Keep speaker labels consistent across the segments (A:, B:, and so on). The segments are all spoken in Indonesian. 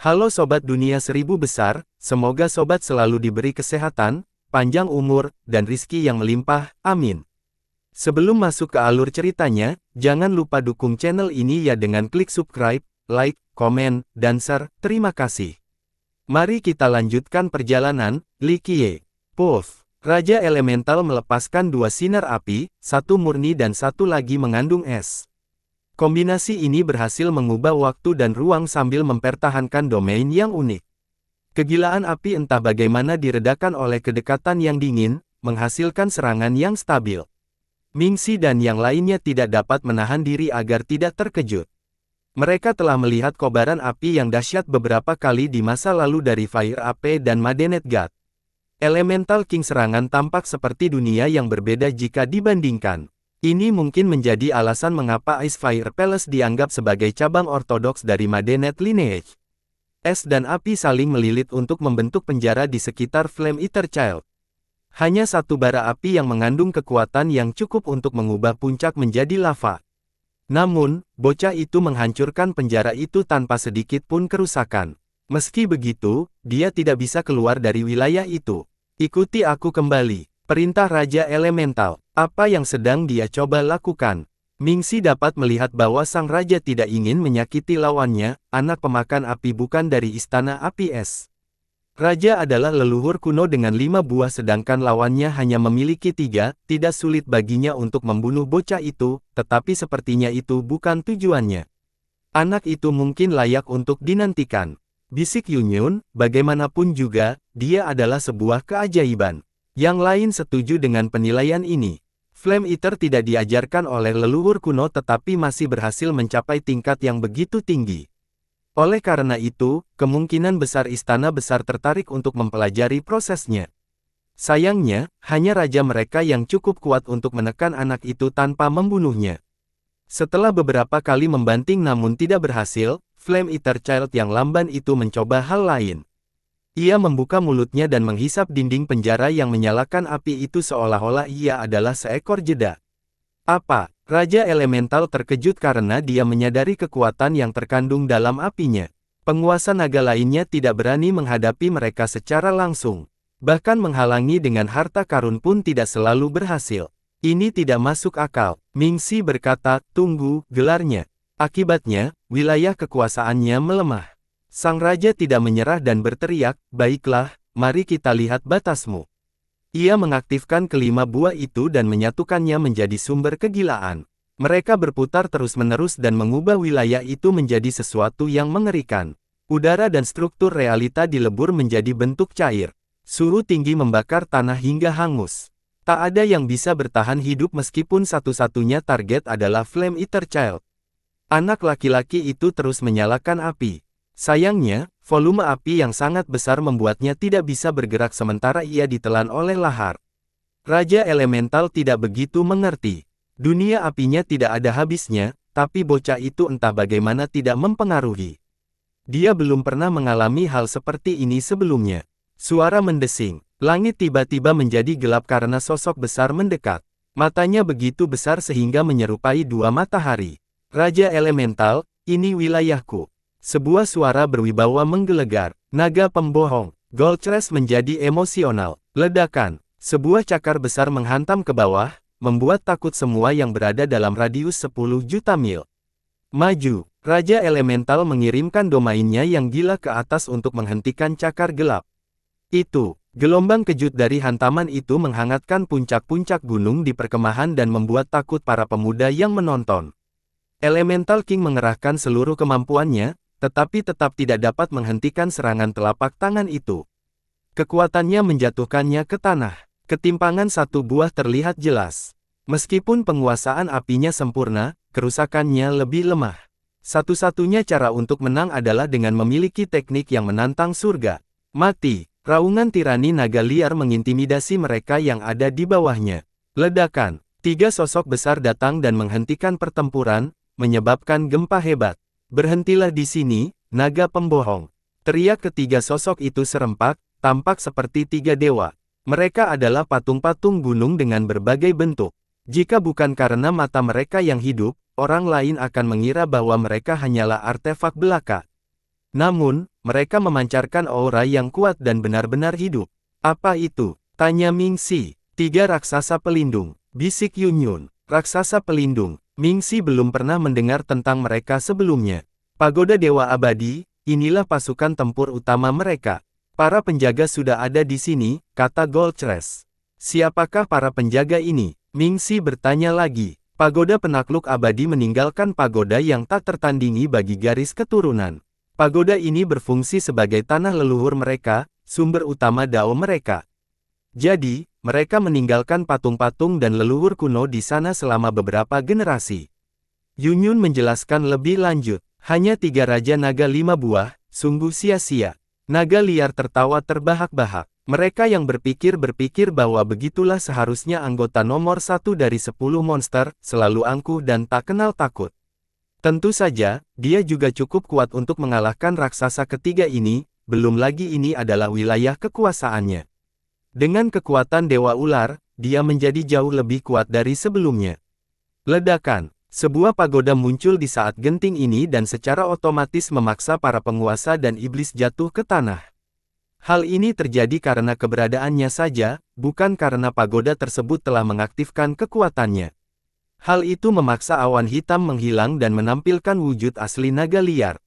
A: Halo Sobat Dunia Seribu Besar, semoga Sobat selalu diberi kesehatan, panjang umur, dan rizki yang melimpah, amin. Sebelum masuk ke alur ceritanya, jangan lupa dukung channel ini ya dengan klik subscribe, like, komen, dan share, terima kasih. Mari kita lanjutkan perjalanan, Likie. Puff. Raja Elemental melepaskan dua sinar api, satu murni dan satu lagi mengandung es. Kombinasi ini berhasil mengubah waktu dan ruang sambil mempertahankan domain yang unik. Kegilaan api entah bagaimana diredakan oleh kedekatan yang dingin, menghasilkan serangan yang stabil. Mingxi dan yang lainnya tidak dapat menahan diri agar tidak terkejut. Mereka telah melihat kobaran api yang dahsyat beberapa kali di masa lalu dari Fire AP dan Madenet God. Elemental King serangan tampak seperti dunia yang berbeda jika dibandingkan. Ini mungkin menjadi alasan mengapa Ice Fire Palace dianggap sebagai cabang ortodoks dari Madenet Lineage. Es dan api saling melilit untuk membentuk penjara di sekitar Flame Eater Child. Hanya satu bara api yang mengandung kekuatan yang cukup untuk mengubah puncak menjadi lava. Namun, bocah itu menghancurkan penjara itu tanpa sedikit pun kerusakan. Meski begitu, dia tidak bisa keluar dari wilayah itu. Ikuti aku kembali. Perintah Raja Elemental. Apa yang sedang dia coba lakukan? Mingxi dapat melihat bahwa sang raja tidak ingin menyakiti lawannya, anak pemakan api bukan dari istana api es. Raja adalah leluhur kuno dengan 5 buah sedangkan lawannya hanya memiliki 3, tidak sulit baginya untuk membunuh bocah itu, tetapi sepertinya itu bukan tujuannya. Anak itu mungkin layak untuk dinantikan. Bisik Yunyun, bagaimanapun juga, dia adalah sebuah keajaiban. Yang lain setuju dengan penilaian ini. Flame Eater tidak diajarkan oleh leluhur kuno tetapi masih berhasil mencapai tingkat yang begitu tinggi. Oleh karena itu, kemungkinan besar istana besar tertarik untuk mempelajari prosesnya. Sayangnya, hanya raja mereka yang cukup kuat untuk menekan anak itu tanpa membunuhnya. Setelah beberapa kali membanting namun tidak berhasil, Flame Eater Child yang lamban itu mencoba hal lain. Ia membuka mulutnya dan menghisap dinding penjara yang menyalakan api itu seolah-olah ia adalah seekor jeda. Apa? Raja Elemental terkejut karena dia menyadari kekuatan yang terkandung dalam apinya. Penguasa naga lainnya tidak berani menghadapi mereka secara langsung. Bahkan menghalangi dengan harta karun pun tidak selalu berhasil. Ini tidak masuk akal. Mingxi berkata, tunggu, gelarnya. Akibatnya, wilayah kekuasaannya melemah. Sang raja tidak menyerah dan berteriak, baiklah, mari kita lihat batasmu. Ia mengaktifkan kelima buah itu dan menyatukannya menjadi sumber kegilaan. Mereka berputar terus-menerus dan mengubah wilayah itu menjadi sesuatu yang mengerikan. Udara dan struktur realita dilebur menjadi bentuk cair. Suhu tinggi membakar tanah hingga hangus. Tak ada yang bisa bertahan hidup meskipun satu-satunya target adalah Flame Eater Child. Anak laki-laki itu terus menyalakan api. Sayangnya, volume api yang sangat besar membuatnya tidak bisa bergerak sementara ia ditelan oleh lahar. Raja Elemental tidak begitu mengerti. Dunia apinya tidak ada habisnya, tapi bocah itu entah bagaimana tidak mempengaruhi. Dia belum pernah mengalami hal seperti ini sebelumnya. Suara mendesing. Langit tiba-tiba menjadi gelap karena sosok besar mendekat. Matanya begitu besar sehingga menyerupai dua matahari. Raja Elemental, ini wilayahku. Sebuah suara berwibawa menggelegar. Naga pembohong. Goldcrest menjadi emosional. Ledakan. Sebuah cakar besar menghantam ke bawah, membuat takut semua yang berada dalam radius 10 juta mil. Maju. Raja Elemental mengirimkan domainnya yang gila ke atas untuk menghentikan cakar gelap. Itu. Gelombang kejut dari hantaman itu menghangatkan puncak-puncak gunung di perkemahan dan membuat takut para pemuda yang menonton. Elemental King mengerahkan seluruh kemampuannya, tetapi tetap tidak dapat menghentikan serangan telapak tangan itu. Kekuatannya menjatuhkannya ke tanah. Ketimpangan satu buah terlihat jelas. Meskipun penguasaan apinya sempurna, kerusakannya lebih lemah. Satu-satunya cara untuk menang adalah dengan memiliki teknik yang menantang surga. Mati. Raungan tirani naga liar mengintimidasi mereka yang ada di bawahnya. Ledakan. 3 sosok besar datang dan menghentikan pertempuran, menyebabkan gempa hebat. Berhentilah di sini, naga pembohong. Teriak ketiga sosok itu serempak, tampak seperti 3 dewa. Mereka adalah patung-patung gunung dengan berbagai bentuk. Jika bukan karena mata mereka yang hidup, orang lain akan mengira bahwa mereka hanyalah artefak belaka. Namun, mereka memancarkan aura yang kuat dan benar-benar hidup. Apa itu? Tanya Mingxi. 3 raksasa pelindung. Bisik Yunyun. Raksasa pelindung. Mingxi belum pernah mendengar tentang mereka sebelumnya. Pagoda Dewa Abadi, inilah pasukan tempur utama mereka. Para penjaga sudah ada di sini, kata Goldcrest. Siapakah para penjaga ini? Mingxi bertanya lagi. Pagoda penakluk abadi meninggalkan pagoda yang tak tertandingi bagi garis keturunan. Pagoda ini berfungsi sebagai tanah leluhur mereka, sumber utama dao mereka. Jadi, mereka meninggalkan patung-patung dan leluhur kuno di sana selama beberapa generasi. Yunyun menjelaskan lebih lanjut, hanya 3 Raja Naga 5 buah, sungguh sia-sia. Naga liar tertawa terbahak-bahak. Mereka yang berpikir bahwa begitulah seharusnya anggota nomor 1 dari 10 monster, selalu angkuh dan tak kenal takut. Tentu saja, dia juga cukup kuat untuk mengalahkan raksasa ketiga ini, belum lagi ini adalah wilayah kekuasaannya. Dengan kekuatan Dewa Ular, dia menjadi jauh lebih kuat dari sebelumnya. Ledakan. Sebuah pagoda muncul di saat genting ini dan secara otomatis memaksa para penguasa dan iblis jatuh ke tanah. Hal ini terjadi karena keberadaannya saja, bukan karena pagoda tersebut telah mengaktifkan kekuatannya. Hal itu memaksa awan hitam menghilang dan menampilkan wujud asli naga liar.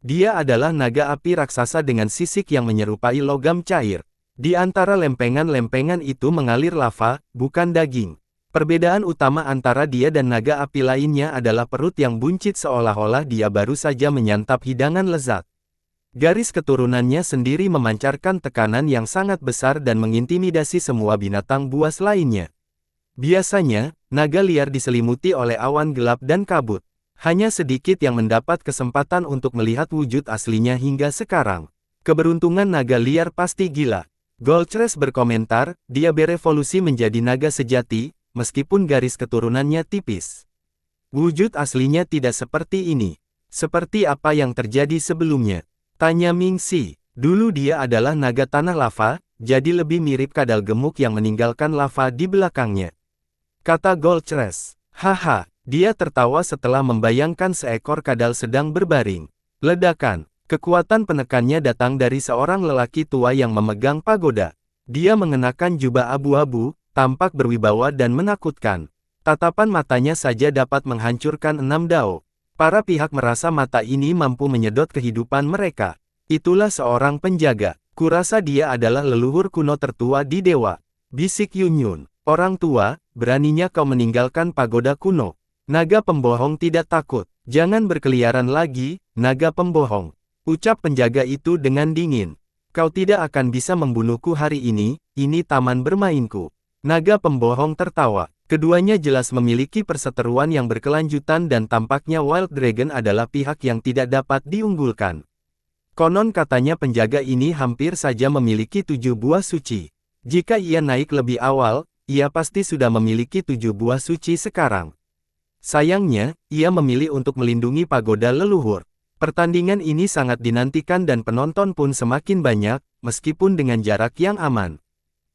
A: Dia adalah naga api raksasa dengan sisik yang menyerupai logam cair. Di antara lempengan-lempengan itu mengalir lava, bukan daging. Perbedaan utama antara dia dan naga api lainnya adalah perut yang buncit seolah-olah dia baru saja menyantap hidangan lezat. Garis keturunannya sendiri memancarkan tekanan yang sangat besar dan mengintimidasi semua binatang buas lainnya. Biasanya, naga liar diselimuti oleh awan gelap dan kabut. Hanya sedikit yang mendapat kesempatan untuk melihat wujud aslinya hingga sekarang. Keberuntungan naga liar pasti gila. Goldcrest berkomentar, dia berevolusi menjadi naga sejati, meskipun garis keturunannya tipis. Wujud aslinya tidak seperti ini. Seperti apa yang terjadi sebelumnya? Tanya Mingxi. Dulu dia adalah naga tanah lava, jadi lebih mirip kadal gemuk yang meninggalkan lava di belakangnya. Kata Goldcrest. Haha, dia tertawa setelah membayangkan seekor kadal sedang berbaring. Ledakan. Kekuatan penekannya datang dari seorang lelaki tua yang memegang pagoda. Dia mengenakan jubah abu-abu, tampak berwibawa dan menakutkan. Tatapan matanya saja dapat menghancurkan 6 dao. Para pihak merasa mata ini mampu menyedot kehidupan mereka. Itulah seorang penjaga. Kurasa dia adalah leluhur kuno tertua di dewa. Bisik Yunyun. Orang tua, beraninya kau meninggalkan pagoda kuno. Naga pembohong tidak takut. Jangan berkeliaran lagi, naga pembohong. Ucap penjaga itu dengan dingin. Kau tidak akan bisa membunuhku hari ini taman bermainku. Naga pembohong tertawa. Keduanya jelas memiliki perseteruan yang berkelanjutan dan tampaknya Wild Dragon adalah pihak yang tidak dapat diunggulkan. Konon katanya penjaga ini hampir saja memiliki 7 buah suci. Jika ia naik lebih awal, ia pasti sudah memiliki 7 buah suci sekarang. Sayangnya, ia memilih untuk melindungi pagoda leluhur. Pertandingan ini sangat dinantikan dan penonton pun semakin banyak, meskipun dengan jarak yang aman.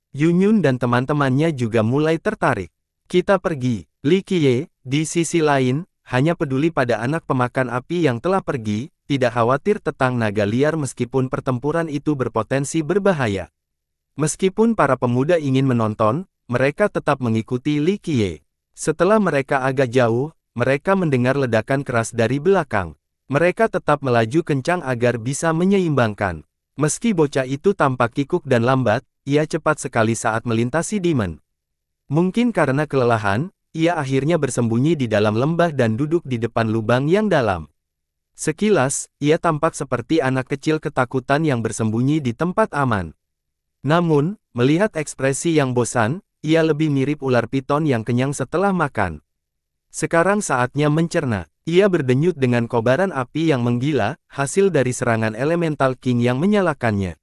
A: Yunyun dan teman-temannya juga mulai tertarik. Kita pergi. Li Qiye, di sisi lain, hanya peduli pada anak pemakan api yang telah pergi, tidak khawatir tentang naga liar meskipun pertempuran itu berpotensi berbahaya. Meskipun para pemuda ingin menonton, mereka tetap mengikuti Li Qiye. Setelah mereka agak jauh, mereka mendengar ledakan keras dari belakang. Mereka tetap melaju kencang agar bisa menyeimbangkan. Meski bocah itu tampak kikuk dan lambat, ia cepat sekali saat melintasi Demon. Mungkin karena kelelahan, ia akhirnya bersembunyi di dalam lembah dan duduk di depan lubang yang dalam. Sekilas, ia tampak seperti anak kecil ketakutan yang bersembunyi di tempat aman. Namun, melihat ekspresi yang bosan, ia lebih mirip ular piton yang kenyang setelah makan. Sekarang saatnya mencerna. Ia berdenyut dengan kobaran api yang menggila, hasil dari serangan elemental king yang menyalakannya.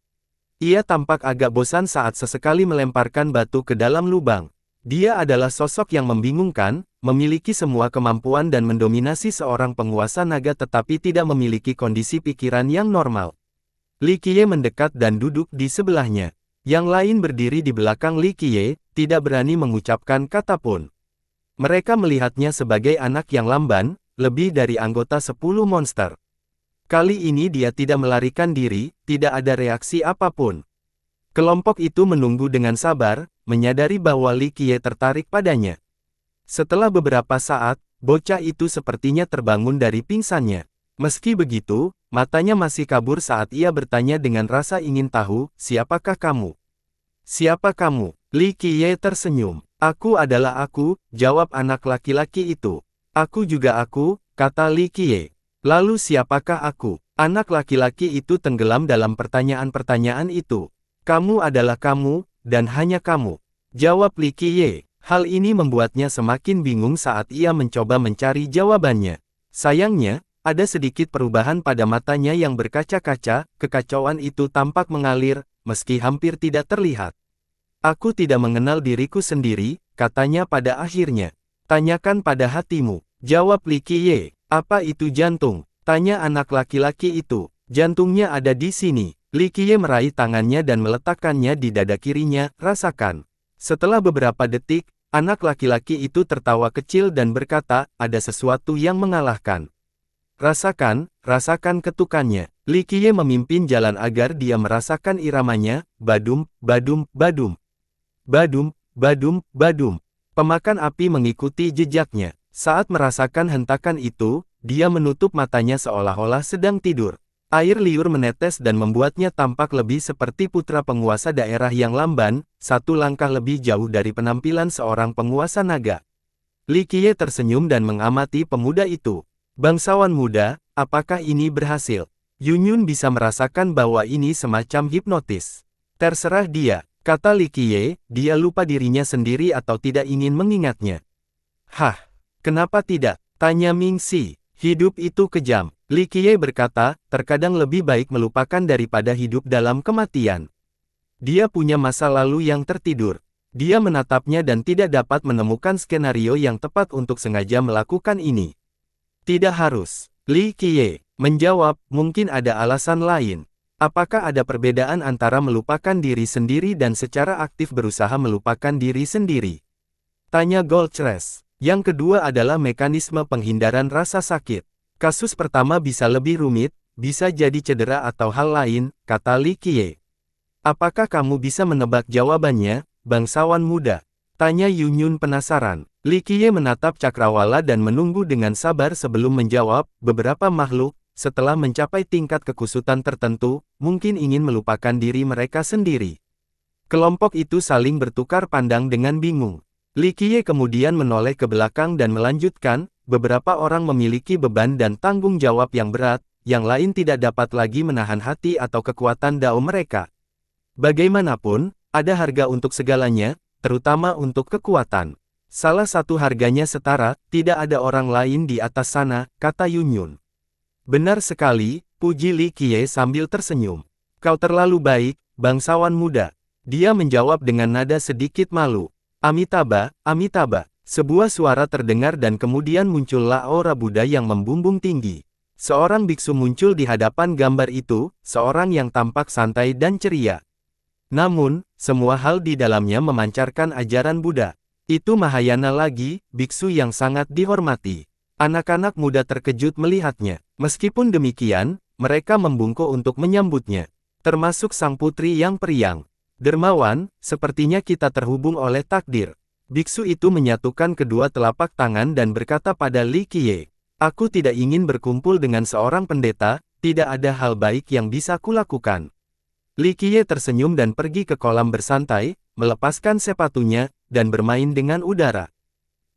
A: Ia tampak agak bosan saat sesekali melemparkan batu ke dalam lubang. Dia adalah sosok yang membingungkan, memiliki semua kemampuan dan mendominasi seorang penguasa naga tetapi tidak memiliki kondisi pikiran yang normal. Li Qiye mendekat dan duduk di sebelahnya. Yang lain berdiri di belakang Li Qiye, tidak berani mengucapkan kata pun. Mereka melihatnya sebagai anak yang lamban, lebih dari anggota 10 monster. Kali ini dia tidak melarikan diri, tidak ada reaksi apapun. Kelompok itu menunggu dengan sabar, menyadari bahwa Li Qiye tertarik padanya. Setelah beberapa saat, bocah itu sepertinya terbangun dari pingsannya. Meski begitu, matanya masih kabur saat ia bertanya dengan rasa ingin tahu, "Siapakah kamu?" "Siapa kamu?" Li Qiye tersenyum. "Aku adalah aku," jawab anak laki-laki itu. "Aku juga aku," kata Li Qiye. "Lalu siapakah aku?" Anak laki-laki itu tenggelam dalam pertanyaan-pertanyaan itu. "Kamu adalah kamu, dan hanya kamu," jawab Li Qiye. Hal ini membuatnya semakin bingung saat ia mencoba mencari jawabannya. Sayangnya, ada sedikit perubahan pada matanya yang berkaca-kaca, kekacauan itu tampak mengalir, meski hampir tidak terlihat. "Aku tidak mengenal diriku sendiri," katanya pada akhirnya. "Tanyakan pada hatimu," jawab Li Qiye. "Apa itu jantung?" tanya anak laki-laki itu. "Jantungnya ada di sini." Li Qiye meraih tangannya dan meletakkannya di dada kirinya, "Rasakan." Setelah beberapa detik, anak laki-laki itu tertawa kecil dan berkata, "Ada sesuatu yang mengalahkan. Rasakan, rasakan ketukannya." Li Qiye memimpin jalan agar dia merasakan iramanya, badum, badum, badum. Badum, badum, badum. Pemakan api mengikuti jejaknya. Saat merasakan hentakan itu, dia menutup matanya seolah-olah sedang tidur. Air liur menetes dan membuatnya tampak lebih seperti putra penguasa daerah yang lamban, satu langkah lebih jauh dari penampilan seorang penguasa naga. Li Qiye tersenyum dan mengamati pemuda itu. "Bangsawan muda, apakah ini berhasil?" Yunyun bisa merasakan bahwa ini semacam hipnotis. "Terserah dia," kata Li Qiye, dia lupa dirinya sendiri atau tidak ingin mengingatnya. "Hah? Kenapa tidak?" tanya Ming Xi. "Hidup itu kejam." Li Qiye berkata, "Terkadang lebih baik melupakan daripada hidup dalam kematian." Dia punya masa lalu yang tertidur. Dia menatapnya dan tidak dapat menemukan skenario yang tepat untuk sengaja melakukan ini. "Tidak harus," Li Qiye menjawab, "mungkin ada alasan lain." "Apakah ada perbedaan antara melupakan diri sendiri dan secara aktif berusaha melupakan diri sendiri?" tanya Goldcrest. "Yang kedua adalah mekanisme penghindaran rasa sakit. Kasus pertama bisa lebih rumit, bisa jadi cedera atau hal lain," kata Li Qiye. "Apakah kamu bisa menebak jawabannya, bangsawan muda?" tanya Yunyun penasaran. Li Qiye menatap cakrawala dan menunggu dengan sabar sebelum menjawab, "Beberapa makhluk, setelah mencapai tingkat kekusutan tertentu, mungkin ingin melupakan diri mereka sendiri." Kelompok itu saling bertukar pandang dengan bingung. Li Qiye kemudian menoleh ke belakang dan melanjutkan, "Beberapa orang memiliki beban dan tanggung jawab yang berat, yang lain tidak dapat lagi menahan hati atau kekuatan dao mereka. Bagaimanapun, ada harga untuk segalanya, terutama untuk kekuatan. Salah satu harganya setara, tidak ada orang lain di atas sana," kata Yunyun. "Benar sekali," puji Li Qiye sambil tersenyum. "Kau terlalu baik, bangsawan muda." Dia menjawab dengan nada sedikit malu. "Amitabha, Amitabha." Sebuah suara terdengar dan kemudian muncullah aura Buddha yang membumbung tinggi. Seorang biksu muncul di hadapan gambar itu, seorang yang tampak santai dan ceria. Namun, semua hal di dalamnya memancarkan ajaran Buddha. Itu Mahayana lagi, biksu yang sangat dihormati. Anak-anak muda terkejut melihatnya. Meskipun demikian, mereka membungkuk untuk menyambutnya. Termasuk sang putri yang periang. "Dermawan, sepertinya kita terhubung oleh takdir." Biksu itu menyatukan kedua telapak tangan dan berkata pada Li Qiye, "Aku tidak ingin berkumpul dengan seorang pendeta, tidak ada hal baik yang bisa kulakukan." Li Qiye tersenyum dan pergi ke kolam bersantai, melepaskan sepatunya, dan bermain dengan udara.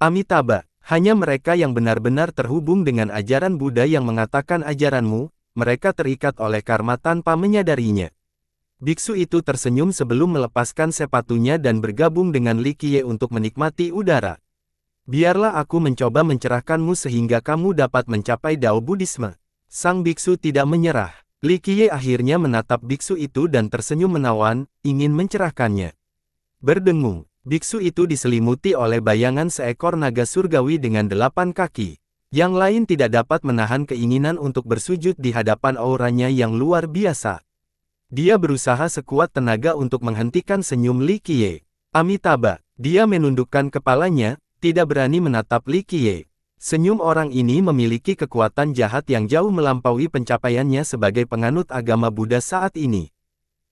A: "Amitabha, hanya mereka yang benar-benar terhubung dengan ajaran Buddha yang mengatakan ajaranmu, mereka terikat oleh karma tanpa menyadarinya." Biksu itu tersenyum sebelum melepaskan sepatunya dan bergabung dengan Li Qiye untuk menikmati udara. "Biarlah aku mencoba mencerahkanmu sehingga kamu dapat mencapai Dao Buddhisme." Sang biksu tidak menyerah. Li Qiye akhirnya menatap biksu itu dan tersenyum menawan, ingin mencerahkannya. Berdengung, biksu itu diselimuti oleh bayangan seekor naga surgawi dengan 8 kaki. Yang lain tidak dapat menahan keinginan untuk bersujud di hadapan auranya yang luar biasa. Dia berusaha sekuat tenaga untuk menghentikan senyum Li Qiye. "Amitabha." Dia menundukkan kepalanya, tidak berani menatap Li Qiye. Senyum orang ini memiliki kekuatan jahat yang jauh melampaui pencapaiannya sebagai penganut agama Buddha saat ini.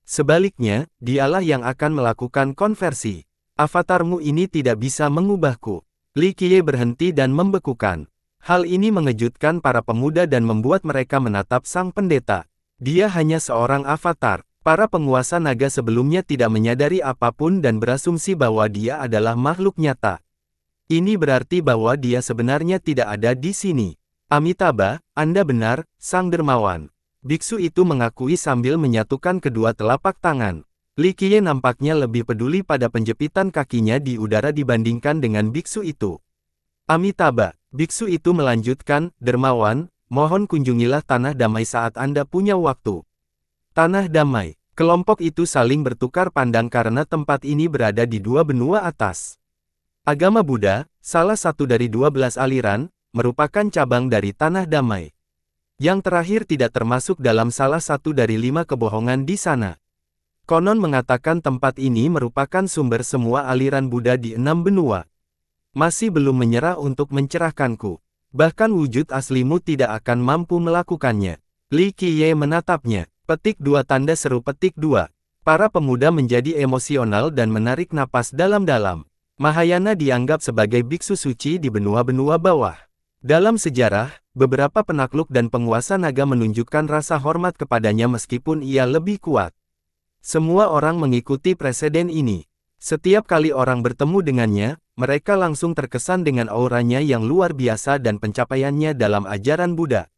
A: Sebaliknya, dialah yang akan melakukan konversi. Avatarmu ini tidak bisa mengubahku. Li Qiye berhenti dan membekukan. Hal ini mengejutkan para pemuda dan membuat mereka menatap sang pendeta. Dia hanya seorang avatar. Para penguasa naga sebelumnya tidak menyadari apapun dan berasumsi bahwa dia adalah makhluk nyata. Ini berarti bahwa dia sebenarnya tidak ada di sini. Amitabha, Anda benar, Sang Dermawan. Biksu itu mengakui sambil menyatukan kedua telapak tangan. Li Qiye nampaknya lebih peduli pada penjepitan kakinya di udara dibandingkan dengan biksu itu. Amitabha, biksu itu melanjutkan, Dermawan, mohon kunjungilah Tanah Damai saat Anda punya waktu. Tanah Damai. Kelompok itu saling bertukar pandang karena tempat ini berada di dua benua atas. Agama Buddha, salah satu dari 12 aliran, merupakan cabang dari Tanah Damai. Yang terakhir tidak termasuk dalam salah satu dari 5 kebohongan di sana. Konon mengatakan tempat ini merupakan sumber semua aliran Buddha di 6 benua. Masih belum menyerah untuk mencerahkanku. Bahkan wujud aslimu tidak akan mampu melakukannya. Li Qiye menatapnya. Petik 2 tanda seru petik 2. Para pemuda menjadi emosional dan menarik napas dalam-dalam. Mahayana dianggap sebagai biksu suci di benua-benua bawah. Dalam sejarah, beberapa penakluk dan penguasa naga menunjukkan rasa hormat kepadanya meskipun ia lebih kuat. Semua orang mengikuti preseden ini. Setiap kali orang bertemu dengannya, mereka langsung terkesan dengan auranya yang luar biasa dan pencapaiannya dalam ajaran Buddha.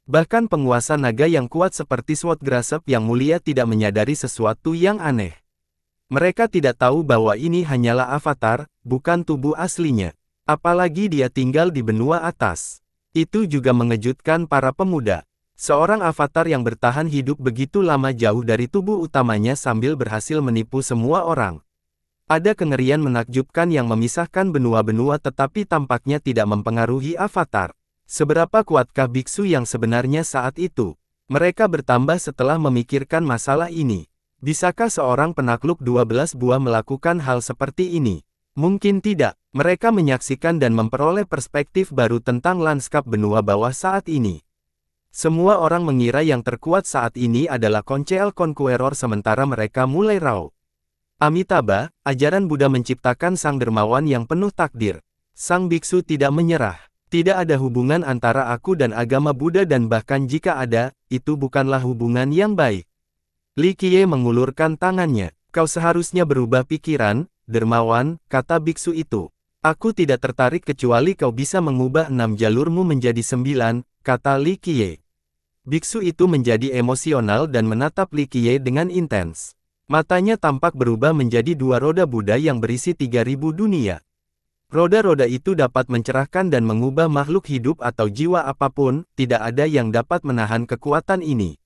A: Bahkan penguasa naga yang kuat seperti Swordgrasp yang mulia tidak menyadari sesuatu yang aneh. Mereka tidak tahu bahwa ini hanyalah avatar, bukan tubuh aslinya. Apalagi dia tinggal di benua atas. Itu juga mengejutkan para pemuda. Seorang avatar yang bertahan hidup begitu lama jauh dari tubuh utamanya sambil berhasil menipu semua orang. Ada kengerian menakjubkan yang memisahkan benua-benua tetapi tampaknya tidak mempengaruhi avatar. Seberapa kuatkah biksu yang sebenarnya saat itu? Mereka bertambah setelah memikirkan masalah ini. Bisakah seorang penakluk 12 buah melakukan hal seperti ini? Mungkin tidak. Mereka menyaksikan dan memperoleh perspektif baru tentang lanskap benua bawah saat ini. Semua orang mengira yang terkuat saat ini adalah Conceal Conqueror sementara mereka mulai raw. Amitabha, ajaran Buddha menciptakan sang dermawan yang penuh takdir. Sang biksu tidak menyerah. Tidak ada hubungan antara aku dan agama Buddha dan bahkan jika ada, itu bukanlah hubungan yang baik. Li Qiye mengulurkan tangannya. Kau seharusnya berubah pikiran, dermawan, kata biksu itu. Aku tidak tertarik kecuali kau bisa mengubah 6 jalurmu menjadi 9, kata Li Qiye. Biksu itu menjadi emosional dan menatap Li Qiye dengan intens. Matanya tampak berubah menjadi 2 roda Buddha yang berisi 3000 dunia. Roda-roda itu dapat mencerahkan dan mengubah makhluk hidup atau jiwa apapun, tidak ada yang dapat menahan kekuatan ini.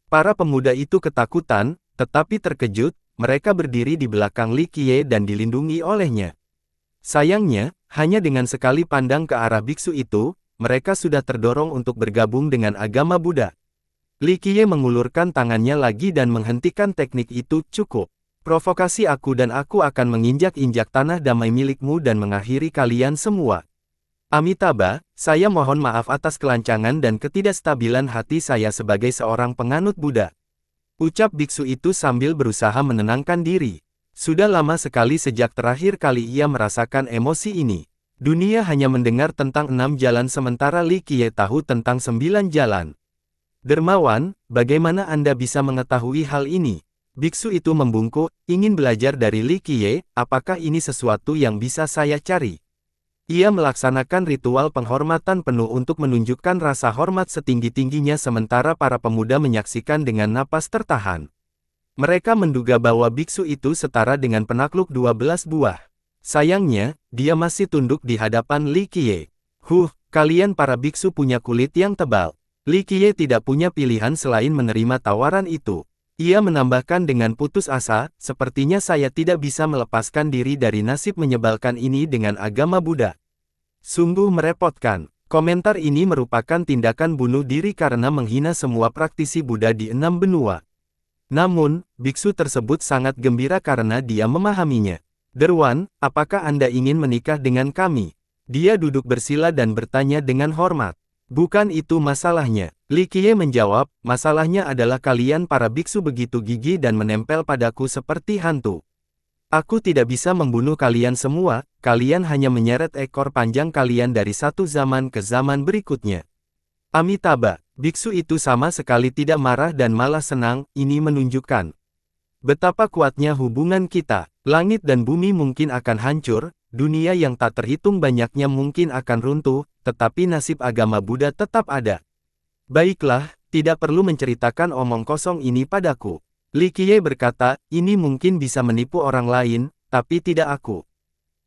A: Para pemuda itu ketakutan, tetapi terkejut, mereka berdiri di belakang Li Qiye dan dilindungi olehnya. Sayangnya, hanya dengan sekali pandang ke arah biksu itu, mereka sudah terdorong untuk bergabung dengan agama Buddha. Li Qiye mengulurkan tangannya lagi dan menghentikan teknik itu. Cukup. Provokasi aku dan aku akan menginjak-injak tanah damai milikmu dan mengakhiri kalian semua. Amitabha, saya mohon maaf atas kelancangan dan ketidakstabilan hati saya sebagai seorang penganut Buddha. Ucap biksu itu sambil berusaha menenangkan diri. Sudah lama sekali sejak terakhir kali ia merasakan emosi ini. Dunia hanya mendengar tentang 6 jalan sementara Li Qiye tahu tentang 9 jalan. Dermawan, bagaimana Anda bisa mengetahui hal ini? Biksu itu membungkuk, ingin belajar dari Li Qiye, apakah ini sesuatu yang bisa saya cari? Ia melaksanakan ritual penghormatan penuh untuk menunjukkan rasa hormat setinggi-tingginya sementara para pemuda menyaksikan dengan napas tertahan. Mereka menduga bahwa biksu itu setara dengan penakluk 12 buah. Sayangnya, dia masih tunduk di hadapan Li Qiye. Kalian para biksu punya kulit yang tebal. Li Qiye tidak punya pilihan selain menerima tawaran itu. Ia menambahkan dengan putus asa, sepertinya saya tidak bisa melepaskan diri dari nasib menyebalkan ini dengan agama Buddha. Sungguh merepotkan. Komentar ini merupakan tindakan bunuh diri karena menghina semua praktisi Buddha di 6 benua. Namun, biksu tersebut sangat gembira karena dia memahaminya. Derwan, apakah Anda ingin menikah dengan kami? Dia duduk bersila dan bertanya dengan hormat. Bukan itu masalahnya. Li Qiye menjawab, masalahnya adalah kalian para biksu begitu gigih dan menempel padaku seperti hantu. Aku tidak bisa membunuh kalian semua, kalian hanya menyeret ekor panjang kalian dari satu zaman ke zaman berikutnya. Amitabha, biksu itu sama sekali tidak marah dan malah senang, ini menunjukkan betapa kuatnya hubungan kita. Langit dan bumi mungkin akan hancur, dunia yang tak terhitung banyaknya mungkin akan runtuh, tetapi nasib agama Buddha tetap ada. Baiklah, tidak perlu menceritakan omong kosong ini padaku. Li Qiye berkata, ini mungkin bisa menipu orang lain, tapi tidak aku.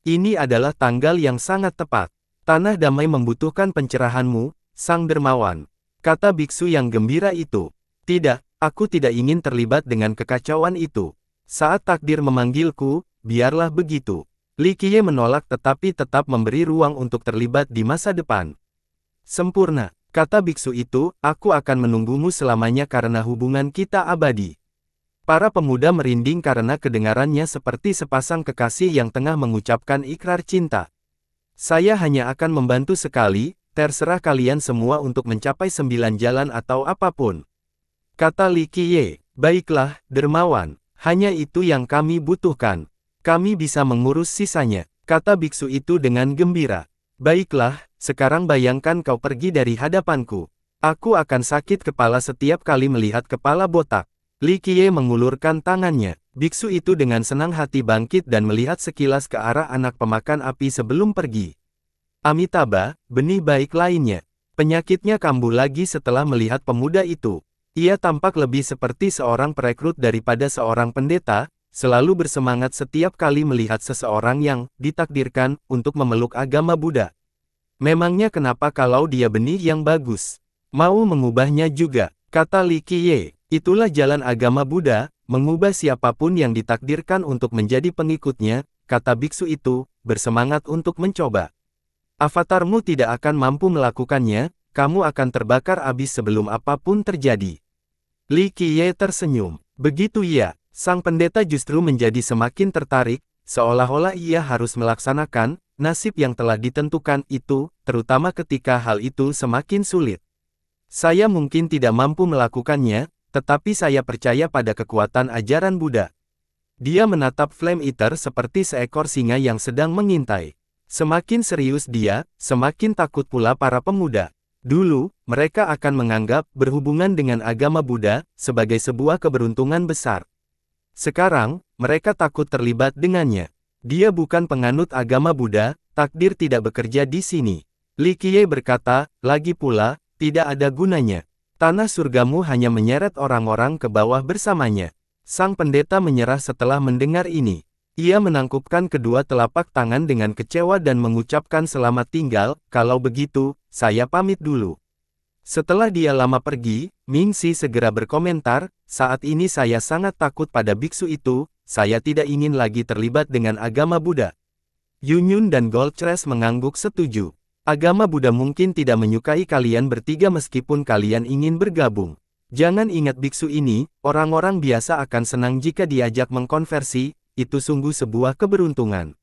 A: Ini adalah tanggal yang sangat tepat. Tanah damai membutuhkan pencerahanmu, Sang Dermawan. Kata biksu yang gembira itu. Tidak, aku tidak ingin terlibat dengan kekacauan itu. Saat takdir memanggilku, biarlah begitu. Li Qiye menolak tetapi tetap memberi ruang untuk terlibat di masa depan. Sempurna, kata biksu itu, aku akan menunggumu selamanya karena hubungan kita abadi. Para pemuda merinding karena kedengarannya seperti sepasang kekasih yang tengah mengucapkan ikrar cinta. Saya hanya akan membantu sekali, terserah kalian semua untuk mencapai 9 jalan atau apapun. Kata Li Qiye, baiklah, Dermawan. Hanya itu yang kami butuhkan. Kami bisa mengurus sisanya, kata biksu itu dengan gembira. Baiklah, sekarang bayangkan kau pergi dari hadapanku. Aku akan sakit kepala setiap kali melihat kepala botak. Li Qiye mengulurkan tangannya. Biksu itu dengan senang hati bangkit dan melihat sekilas ke arah anak pemakan api sebelum pergi. Amitabha, benih baik lainnya. Penyakitnya kambuh lagi setelah melihat pemuda itu. Ia tampak lebih seperti seorang perekrut daripada seorang pendeta, selalu bersemangat setiap kali melihat seseorang yang ditakdirkan untuk memeluk agama Buddha. Memangnya kenapa kalau dia benih yang bagus? Mau mengubahnya juga, kata Li Qiye. Itulah jalan agama Buddha, mengubah siapapun yang ditakdirkan untuk menjadi pengikutnya, kata biksu itu, bersemangat untuk mencoba. Avatarmu tidak akan mampu melakukannya, kamu akan terbakar habis sebelum apapun terjadi. Li Qiye tersenyum. Begitu ia, sang pendeta justru menjadi semakin tertarik, seolah-olah ia harus melaksanakan nasib yang telah ditentukan itu, terutama ketika hal itu semakin sulit. Saya mungkin tidak mampu melakukannya, tetapi saya percaya pada kekuatan ajaran Buddha. Dia menatap Flame Eater seperti seekor singa yang sedang mengintai. Semakin serius dia, semakin takut pula para pemuda. Dulu, mereka akan menganggap berhubungan dengan agama Buddha sebagai sebuah keberuntungan besar. Sekarang, mereka takut terlibat dengannya. Dia bukan penganut agama Buddha, takdir tidak bekerja di sini. Li Qiye berkata, lagi pula, tidak ada gunanya. Tanah surgamu hanya menyeret orang-orang ke bawah bersamanya. Sang pendeta menyerah setelah mendengar ini. Ia menangkupkan kedua telapak tangan dengan kecewa dan mengucapkan selamat tinggal, kalau begitu, saya pamit dulu. Setelah dia lama pergi, Ming Xi segera berkomentar, saat ini saya sangat takut pada biksu itu, saya tidak ingin lagi terlibat dengan agama Buddha. Yunyun dan Goldcrest mengangguk setuju. Agama Buddha mungkin tidak menyukai kalian bertiga meskipun kalian ingin bergabung. Jangan ingat biksu ini, orang-orang biasa akan senang jika diajak mengkonversi, itu sungguh sebuah keberuntungan.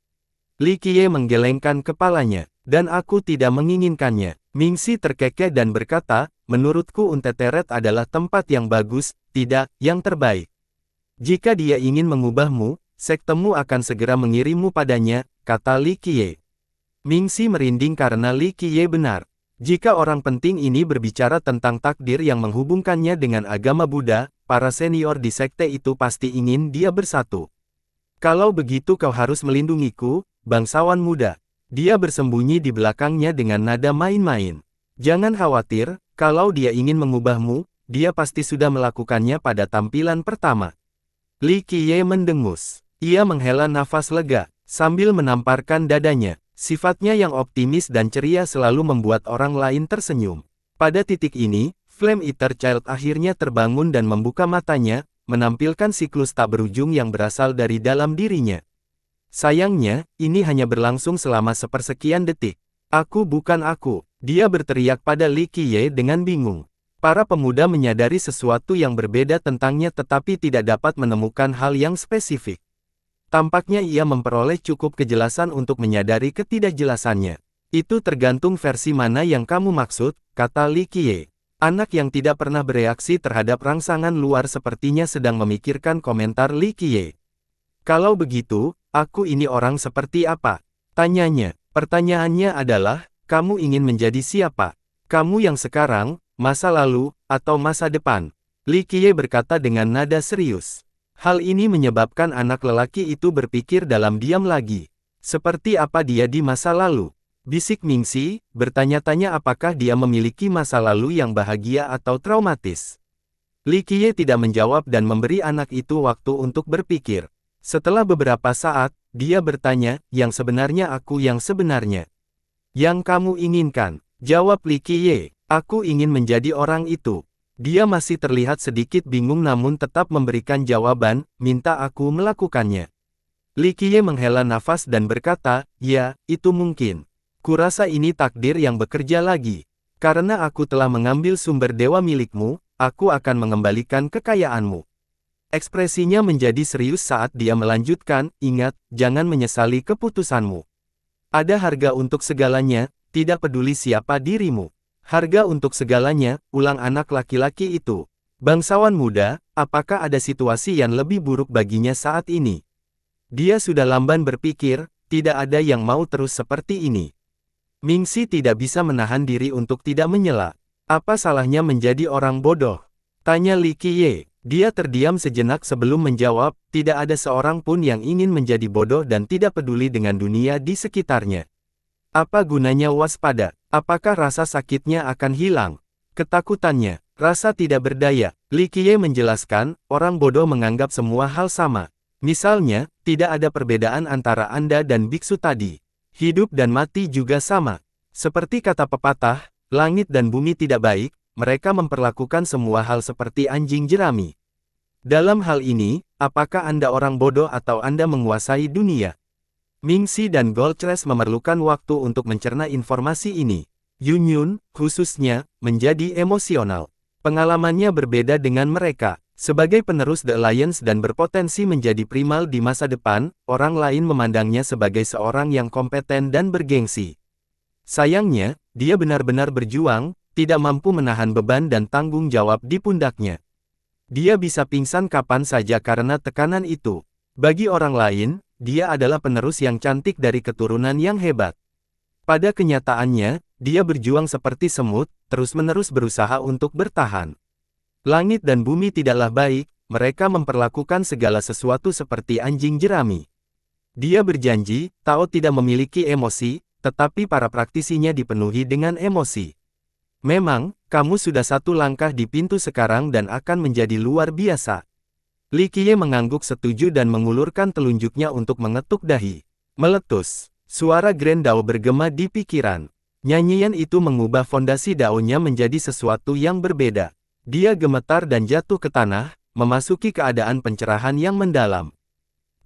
A: Li Qiye menggelengkan kepalanya, dan aku tidak menginginkannya. Ming Xi terkekeh dan berkata, menurutku Unteteret adalah tempat yang bagus, tidak yang terbaik. Jika dia ingin mengubahmu, sektemu akan segera mengirimmu padanya, kata Li Qiye. Ming Xi merinding karena Li Qiye benar. Jika orang penting ini berbicara tentang takdir yang menghubungkannya dengan agama Buddha, para senior di sekte itu pasti ingin dia bersatu. Kalau begitu kau harus melindungiku, bangsawan muda. Dia bersembunyi di belakangnya dengan nada main-main. Jangan khawatir, kalau dia ingin mengubahmu, dia pasti sudah melakukannya pada tampilan pertama. Li Qiye mendengus. Ia menghela nafas lega, sambil menamparkan dadanya. Sifatnya yang optimis dan ceria selalu membuat orang lain tersenyum. Pada titik ini, Flame Eater Child akhirnya terbangun dan membuka matanya, menampilkan siklus tak berujung yang berasal dari dalam dirinya. Sayangnya, ini hanya berlangsung selama sepersekian detik. Aku bukan aku, dia berteriak pada Li Qiye dengan bingung. Para pemuda menyadari sesuatu yang berbeda tentangnya tetapi tidak dapat menemukan hal yang spesifik. Tampaknya ia memperoleh cukup kejelasan untuk menyadari ketidakjelasannya. Itu tergantung versi mana yang kamu maksud, kata Li Qiye. Anak yang tidak pernah bereaksi terhadap rangsangan luar sepertinya sedang memikirkan komentar Li Qiye. Kalau begitu, aku ini orang seperti apa? Tanyanya. Pertanyaannya adalah, kamu ingin menjadi siapa? Kamu yang sekarang, masa lalu, atau masa depan? Li Qiye berkata dengan nada serius. Hal ini menyebabkan anak lelaki itu berpikir dalam diam lagi. Seperti apa dia di masa lalu? Bisik Mingxi, bertanya-tanya apakah dia memiliki masa lalu yang bahagia atau traumatis. Li Qiye tidak menjawab dan memberi anak itu waktu untuk berpikir. Setelah beberapa saat, dia bertanya, yang sebenarnya aku yang sebenarnya. Yang kamu inginkan? Jawab Li Qiye, aku ingin menjadi orang itu. Dia masih terlihat sedikit bingung namun tetap memberikan jawaban, minta aku melakukannya. Li Qiye menghela nafas dan berkata, ya, itu mungkin. Kurasa ini takdir yang bekerja lagi. Karena aku telah mengambil sumber dewa milikmu, aku akan mengembalikan kekayaanmu. Ekspresinya menjadi serius saat dia melanjutkan, ingat, jangan menyesali keputusanmu. Ada harga untuk segalanya, tidak peduli siapa dirimu. Harga untuk segalanya, ulang anak laki-laki itu. Bangsawan muda, apakah ada situasi yang lebih buruk baginya saat ini? Dia sudah lamban berpikir, tidak ada yang mau terus seperti ini. Mingxi tidak bisa menahan diri untuk tidak menyela. Apa salahnya menjadi orang bodoh? Tanya Li Qiye. Dia terdiam sejenak sebelum menjawab, tidak ada seorang pun yang ingin menjadi bodoh dan tidak peduli dengan dunia di sekitarnya. Apa gunanya waspada? Apakah rasa sakitnya akan hilang? Ketakutannya, rasa tidak berdaya. Li Qiye menjelaskan, orang bodoh menganggap semua hal sama. Misalnya, tidak ada perbedaan antara Anda dan biksu tadi. Hidup dan mati juga sama. Seperti kata pepatah, langit dan bumi tidak baik, mereka memperlakukan semua hal seperti anjing jerami. Dalam hal ini, apakah Anda orang bodoh atau Anda menguasai dunia? Mingxi dan Goldcrest memerlukan waktu untuk mencerna informasi ini. Yunyun, khususnya, menjadi emosional. Pengalamannya berbeda dengan mereka. Sebagai penerus The Alliance dan berpotensi menjadi primal di masa depan, orang lain memandangnya sebagai seorang yang kompeten dan bergengsi. Sayangnya, dia benar-benar berjuang, tidak mampu menahan beban dan tanggung jawab di pundaknya. Dia bisa pingsan kapan saja karena tekanan itu. Bagi orang lain, dia adalah penerus yang cantik dari keturunan yang hebat. Pada kenyataannya, dia berjuang seperti semut, terus-menerus berusaha untuk bertahan. Langit dan bumi tidaklah baik, mereka memperlakukan segala sesuatu seperti anjing jerami. Dia berjanji, Tao tidak memiliki emosi, tetapi para praktisinya dipenuhi dengan emosi. Memang, kamu sudah satu langkah di pintu sekarang dan akan menjadi luar biasa. Li Qiye mengangguk setuju dan mengulurkan telunjuknya untuk mengetuk dahi. Meletus. Suara Grand Dao bergema di pikiran. Nyanyian itu mengubah fondasi daunnya menjadi sesuatu yang berbeda. Dia gemetar dan jatuh ke tanah, memasuki keadaan pencerahan yang mendalam.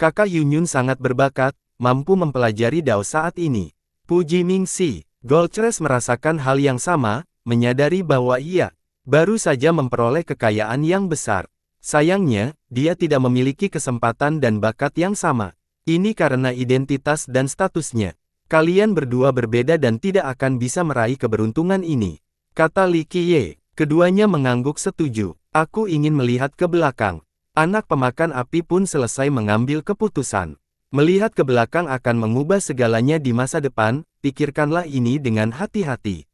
A: Kakak Yunyun sangat berbakat, mampu mempelajari Dao saat ini. Puji Mingxi. Goldcrest merasakan hal yang sama, menyadari bahwa ia baru saja memperoleh kekayaan yang besar. Sayangnya, dia tidak memiliki kesempatan dan bakat yang sama. Ini karena identitas dan statusnya. Kalian berdua berbeda dan tidak akan bisa meraih keberuntungan ini. Kata Li Qiye. Keduanya mengangguk setuju. Aku ingin melihat ke belakang. Anak pemakan api pun selesai mengambil keputusan. Melihat ke belakang akan mengubah segalanya di masa depan, pikirkanlah ini dengan hati-hati.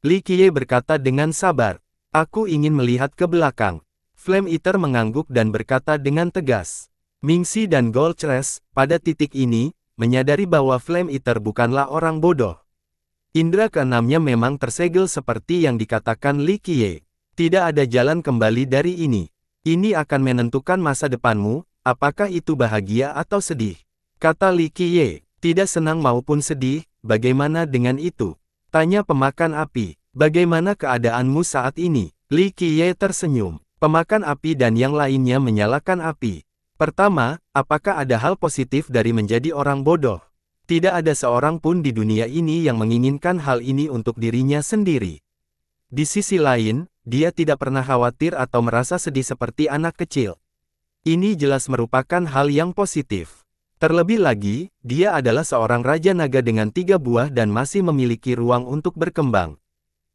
A: Li Qiye berkata dengan sabar. Aku ingin melihat ke belakang. Flame Eater mengangguk dan berkata dengan tegas. Mingxi dan Goldcrest, pada titik ini, menyadari bahwa Flame Eater bukanlah orang bodoh. Indra keenamnya memang tersegel seperti yang dikatakan Li Qiye. Tidak ada jalan kembali dari ini. Ini akan menentukan masa depanmu, apakah itu bahagia atau sedih. Kata Li Qiye, tidak senang maupun sedih, bagaimana dengan itu? Tanya pemakan api, bagaimana keadaanmu saat ini? Li Qiye tersenyum. Pemakan api dan yang lainnya menyalakan api. Pertama, apakah ada hal positif dari menjadi orang bodoh? Tidak ada seorang pun di dunia ini yang menginginkan hal ini untuk dirinya sendiri. Di sisi lain, dia tidak pernah khawatir atau merasa sedih seperti anak kecil. Ini jelas merupakan hal yang positif. Terlebih lagi, dia adalah seorang Raja Naga dengan 3 buah dan masih memiliki ruang untuk berkembang.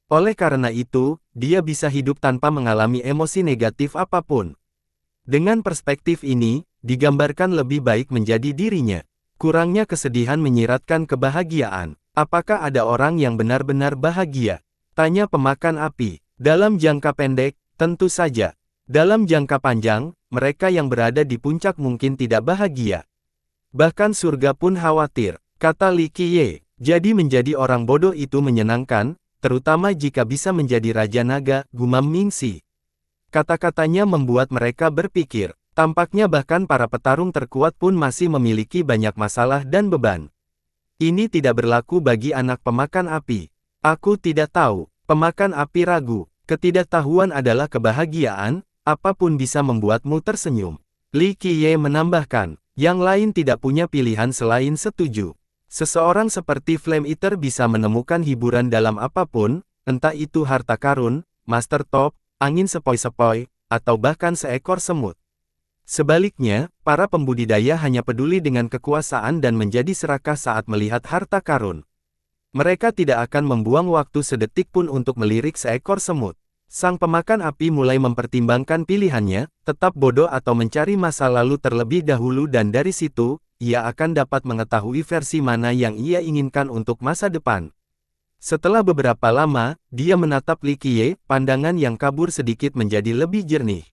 A: Oleh karena itu, dia bisa hidup tanpa mengalami emosi negatif apapun. Dengan perspektif ini, digambarkan lebih baik menjadi dirinya. Kurangnya kesedihan menyiratkan kebahagiaan. Apakah ada orang yang benar-benar bahagia? Tanya pemakan api. Dalam jangka pendek, tentu saja. Dalam jangka panjang, mereka yang berada di puncak mungkin tidak bahagia. Bahkan surga pun khawatir, kata Li Qiye. Jadi menjadi orang bodoh itu menyenangkan, terutama jika bisa menjadi Raja Naga, gumam Mingxi. Kata-katanya membuat mereka berpikir, tampaknya bahkan para petarung terkuat pun masih memiliki banyak masalah dan beban. Ini tidak berlaku bagi anak pemakan api. Aku tidak tahu, pemakan api ragu, ketidaktahuan adalah kebahagiaan, apapun bisa membuatmu tersenyum. Li Qiye menambahkan, yang lain tidak punya pilihan selain setuju. Seseorang seperti Flame Eater bisa menemukan hiburan dalam apapun, entah itu harta karun, master top, angin sepoi-sepoi, atau bahkan seekor semut. Sebaliknya, para pembudidaya hanya peduli dengan kekuasaan dan menjadi serakah saat melihat harta karun. Mereka tidak akan membuang waktu sedetik pun untuk melirik seekor semut. Sang pemakan api mulai mempertimbangkan pilihannya, tetap bodoh atau mencari masa lalu terlebih dahulu dan dari situ, ia akan dapat mengetahui versi mana yang ia inginkan untuk masa depan. Setelah beberapa lama, dia menatap Li Qiye, pandangan yang kabur sedikit menjadi lebih jernih.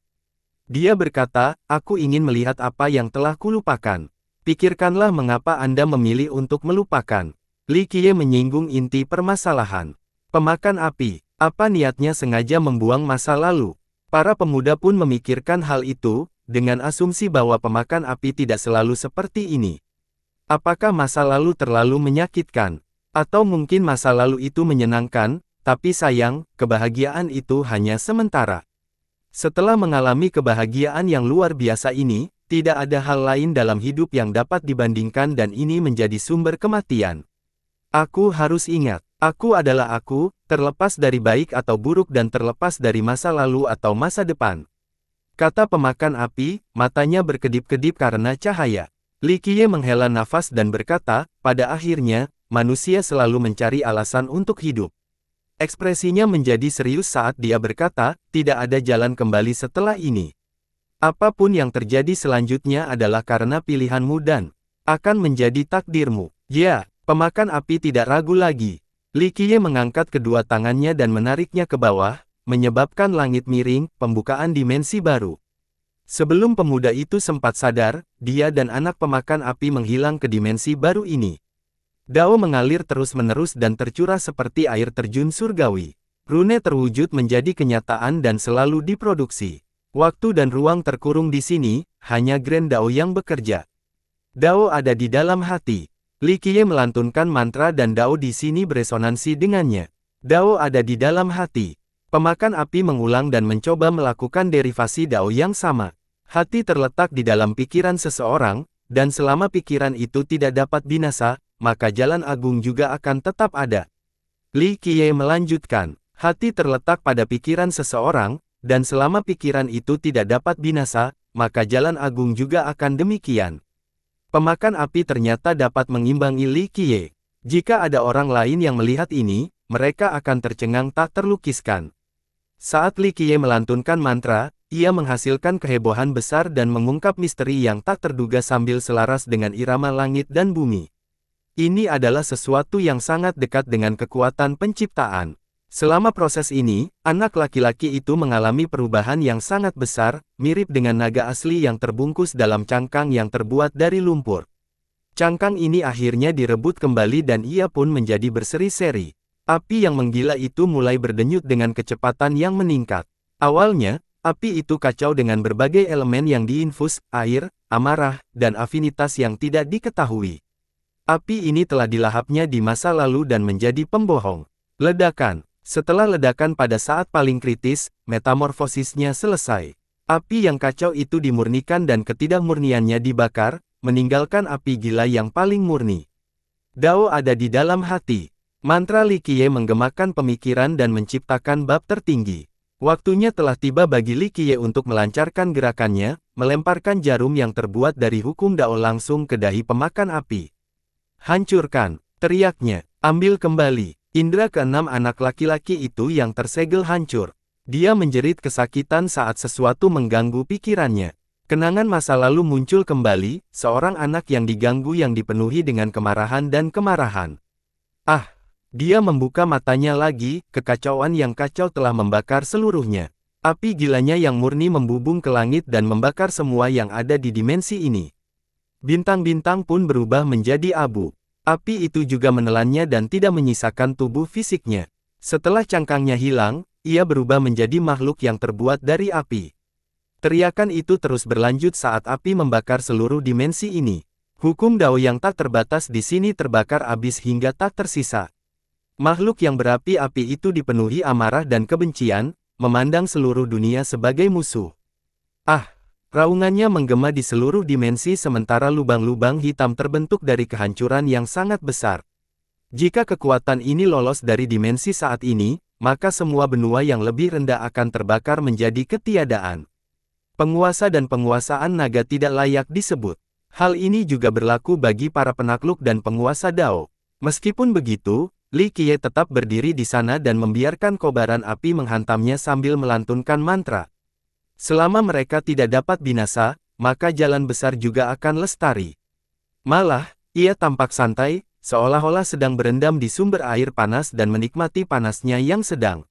A: Dia berkata, aku ingin melihat apa yang telah kulupakan. Pikirkanlah mengapa Anda memilih untuk melupakan. Li Qiye menyinggung inti permasalahan. Pemakan api. Apa niatnya sengaja membuang masa lalu? Para pemuda pun memikirkan hal itu, dengan asumsi bahwa pemakan api tidak selalu seperti ini. Apakah masa lalu terlalu menyakitkan? Atau mungkin masa lalu itu menyenangkan, tapi sayang, kebahagiaan itu hanya sementara. Setelah mengalami kebahagiaan yang luar biasa ini, tidak ada hal lain dalam hidup yang dapat dibandingkan dan ini menjadi sumber kematian. Aku harus ingat. Aku adalah aku, terlepas dari baik atau buruk dan terlepas dari masa lalu atau masa depan. Kata pemakan api, matanya berkedip-kedip karena cahaya. Li Qiye menghela nafas dan berkata, pada akhirnya, manusia selalu mencari alasan untuk hidup. Ekspresinya menjadi serius saat dia berkata, tidak ada jalan kembali setelah ini. Apapun yang terjadi selanjutnya adalah karena pilihanmu dan akan menjadi takdirmu. Ya, pemakan api tidak ragu lagi. Li Qiye mengangkat kedua tangannya dan menariknya ke bawah, menyebabkan langit miring, pembukaan dimensi baru. Sebelum pemuda itu sempat sadar, dia dan anak pemakan api menghilang ke dimensi baru ini. Dao mengalir terus-menerus dan tercurah seperti air terjun surgawi. Rune terwujud menjadi kenyataan dan selalu diproduksi. Waktu dan ruang terkurung di sini, hanya Grand Dao yang bekerja. Dao ada di dalam hati. Li Qiye melantunkan mantra dan Dao di sini beresonansi dengannya. Dao ada di dalam hati. Pemakan api mengulang dan mencoba melakukan derivasi Dao yang sama. Hati terletak di dalam pikiran seseorang, dan selama pikiran itu tidak dapat binasa, maka jalan agung juga akan tetap ada. Li Qiye melanjutkan, hati terletak pada pikiran seseorang, dan selama pikiran itu tidak dapat binasa, maka jalan agung juga akan demikian. Pemakan api ternyata dapat mengimbangi Li Qiye. Jika ada orang lain yang melihat ini, mereka akan tercengang tak terlukiskan. Saat Li Qiye melantunkan mantra, ia menghasilkan kehebohan besar dan mengungkap misteri yang tak terduga sambil selaras dengan irama langit dan bumi. Ini adalah sesuatu yang sangat dekat dengan kekuatan penciptaan. Selama proses ini, anak laki-laki itu mengalami perubahan yang sangat besar, mirip dengan naga asli yang terbungkus dalam cangkang yang terbuat dari lumpur. Cangkang ini akhirnya direbut kembali dan ia pun menjadi berseri-seri. Api yang menggila itu mulai berdenyut dengan kecepatan yang meningkat. Awalnya, api itu kacau dengan berbagai elemen yang diinfus, air, amarah, dan afinitas yang tidak diketahui. Api ini telah dilahapnya di masa lalu dan menjadi pembohong. Ledakan. Setelah ledakan pada saat paling kritis, metamorfosisnya selesai. Api yang kacau itu dimurnikan dan ketidakmurniannya dibakar, meninggalkan api gila yang paling murni. Dao ada di dalam hati. Mantra Li Qiye menggemakan pemikiran dan menciptakan bab tertinggi. Waktunya telah tiba bagi Li Qiye untuk melancarkan gerakannya, melemparkan jarum yang terbuat dari hukum Dao langsung ke dahi pemakan api. Hancurkan, teriaknya. Ambil kembali. Indra keenam anak laki-laki itu yang tersegel hancur. Dia menjerit kesakitan saat sesuatu mengganggu pikirannya. Kenangan masa lalu muncul kembali, seorang anak yang diganggu yang dipenuhi dengan kemarahan dan kemarahan. Ah! Dia membuka matanya lagi, kekacauan yang kacau telah membakar seluruhnya. Api gilanya yang murni membubung ke langit dan membakar semua yang ada di dimensi ini. Bintang-bintang pun berubah menjadi abu. Api itu juga menelannya dan tidak menyisakan tubuh fisiknya. Setelah cangkangnya hilang, ia berubah menjadi makhluk yang terbuat dari api. Teriakan itu terus berlanjut saat api membakar seluruh dimensi ini. Hukum Dao yang tak terbatas di sini terbakar habis hingga tak tersisa. Makhluk yang berapi-api itu dipenuhi amarah dan kebencian, memandang seluruh dunia sebagai musuh. Ah! Raungannya menggema di seluruh dimensi sementara lubang-lubang hitam terbentuk dari kehancuran yang sangat besar. Jika kekuatan ini lolos dari dimensi saat ini, maka semua benua yang lebih rendah akan terbakar menjadi ketiadaan. Penguasa dan penguasaan naga tidak layak disebut. Hal ini juga berlaku bagi para penakluk dan penguasa Dao. Meskipun begitu, Li Qiye tetap berdiri di sana dan membiarkan kobaran api menghantamnya sambil melantunkan mantra. Selama mereka tidak dapat binasa, maka jalan besar juga akan lestari. Malah, ia tampak santai, seolah-olah sedang berendam di sumber air panas dan menikmati panasnya yang sedang.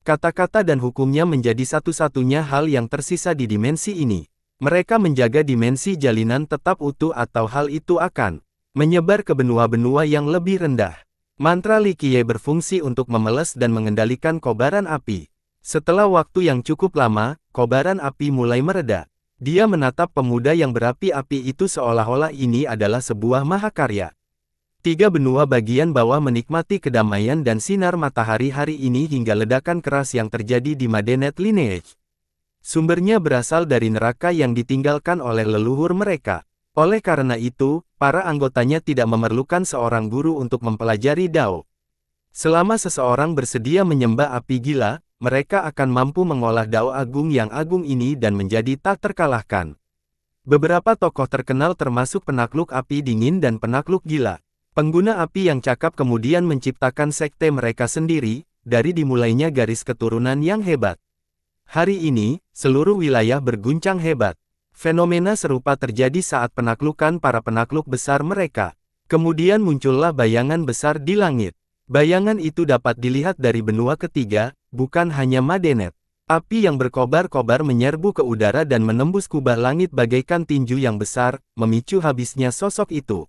A: Kata-kata dan hukumnya menjadi satu-satunya hal yang tersisa di dimensi ini. Mereka menjaga dimensi jalinan tetap utuh atau hal itu akan menyebar ke benua-benua yang lebih rendah. Mantra Li Qiye berfungsi untuk memeles dan mengendalikan kobaran api. Setelah waktu yang cukup lama, kobaran api mulai mereda. Dia menatap pemuda yang berapi-api itu seolah-olah ini adalah sebuah mahakarya. Tiga benua bagian bawah menikmati kedamaian dan sinar matahari hari ini hingga ledakan keras yang terjadi di Madenet Lineage. Sumbernya berasal dari neraka yang ditinggalkan oleh leluhur mereka. Oleh karena itu, para anggotanya tidak memerlukan seorang guru untuk mempelajari Dao. Selama seseorang bersedia menyembah api gila, mereka akan mampu mengolah Dao agung yang agung ini dan menjadi tak terkalahkan. Beberapa tokoh terkenal termasuk penakluk api dingin dan penakluk gila. Pengguna api yang cakap kemudian menciptakan sekte mereka sendiri, dari dimulainya garis keturunan yang hebat. Hari ini, seluruh wilayah berguncang hebat. Fenomena serupa terjadi saat penaklukan para penakluk besar mereka. Kemudian muncullah bayangan besar di langit. Bayangan itu dapat dilihat dari benua ketiga, bukan hanya Madenet. Api yang berkobar-kobar menyerbu ke udara dan menembus kubah langit bagaikan tinju yang besar, memicu habisnya sosok itu.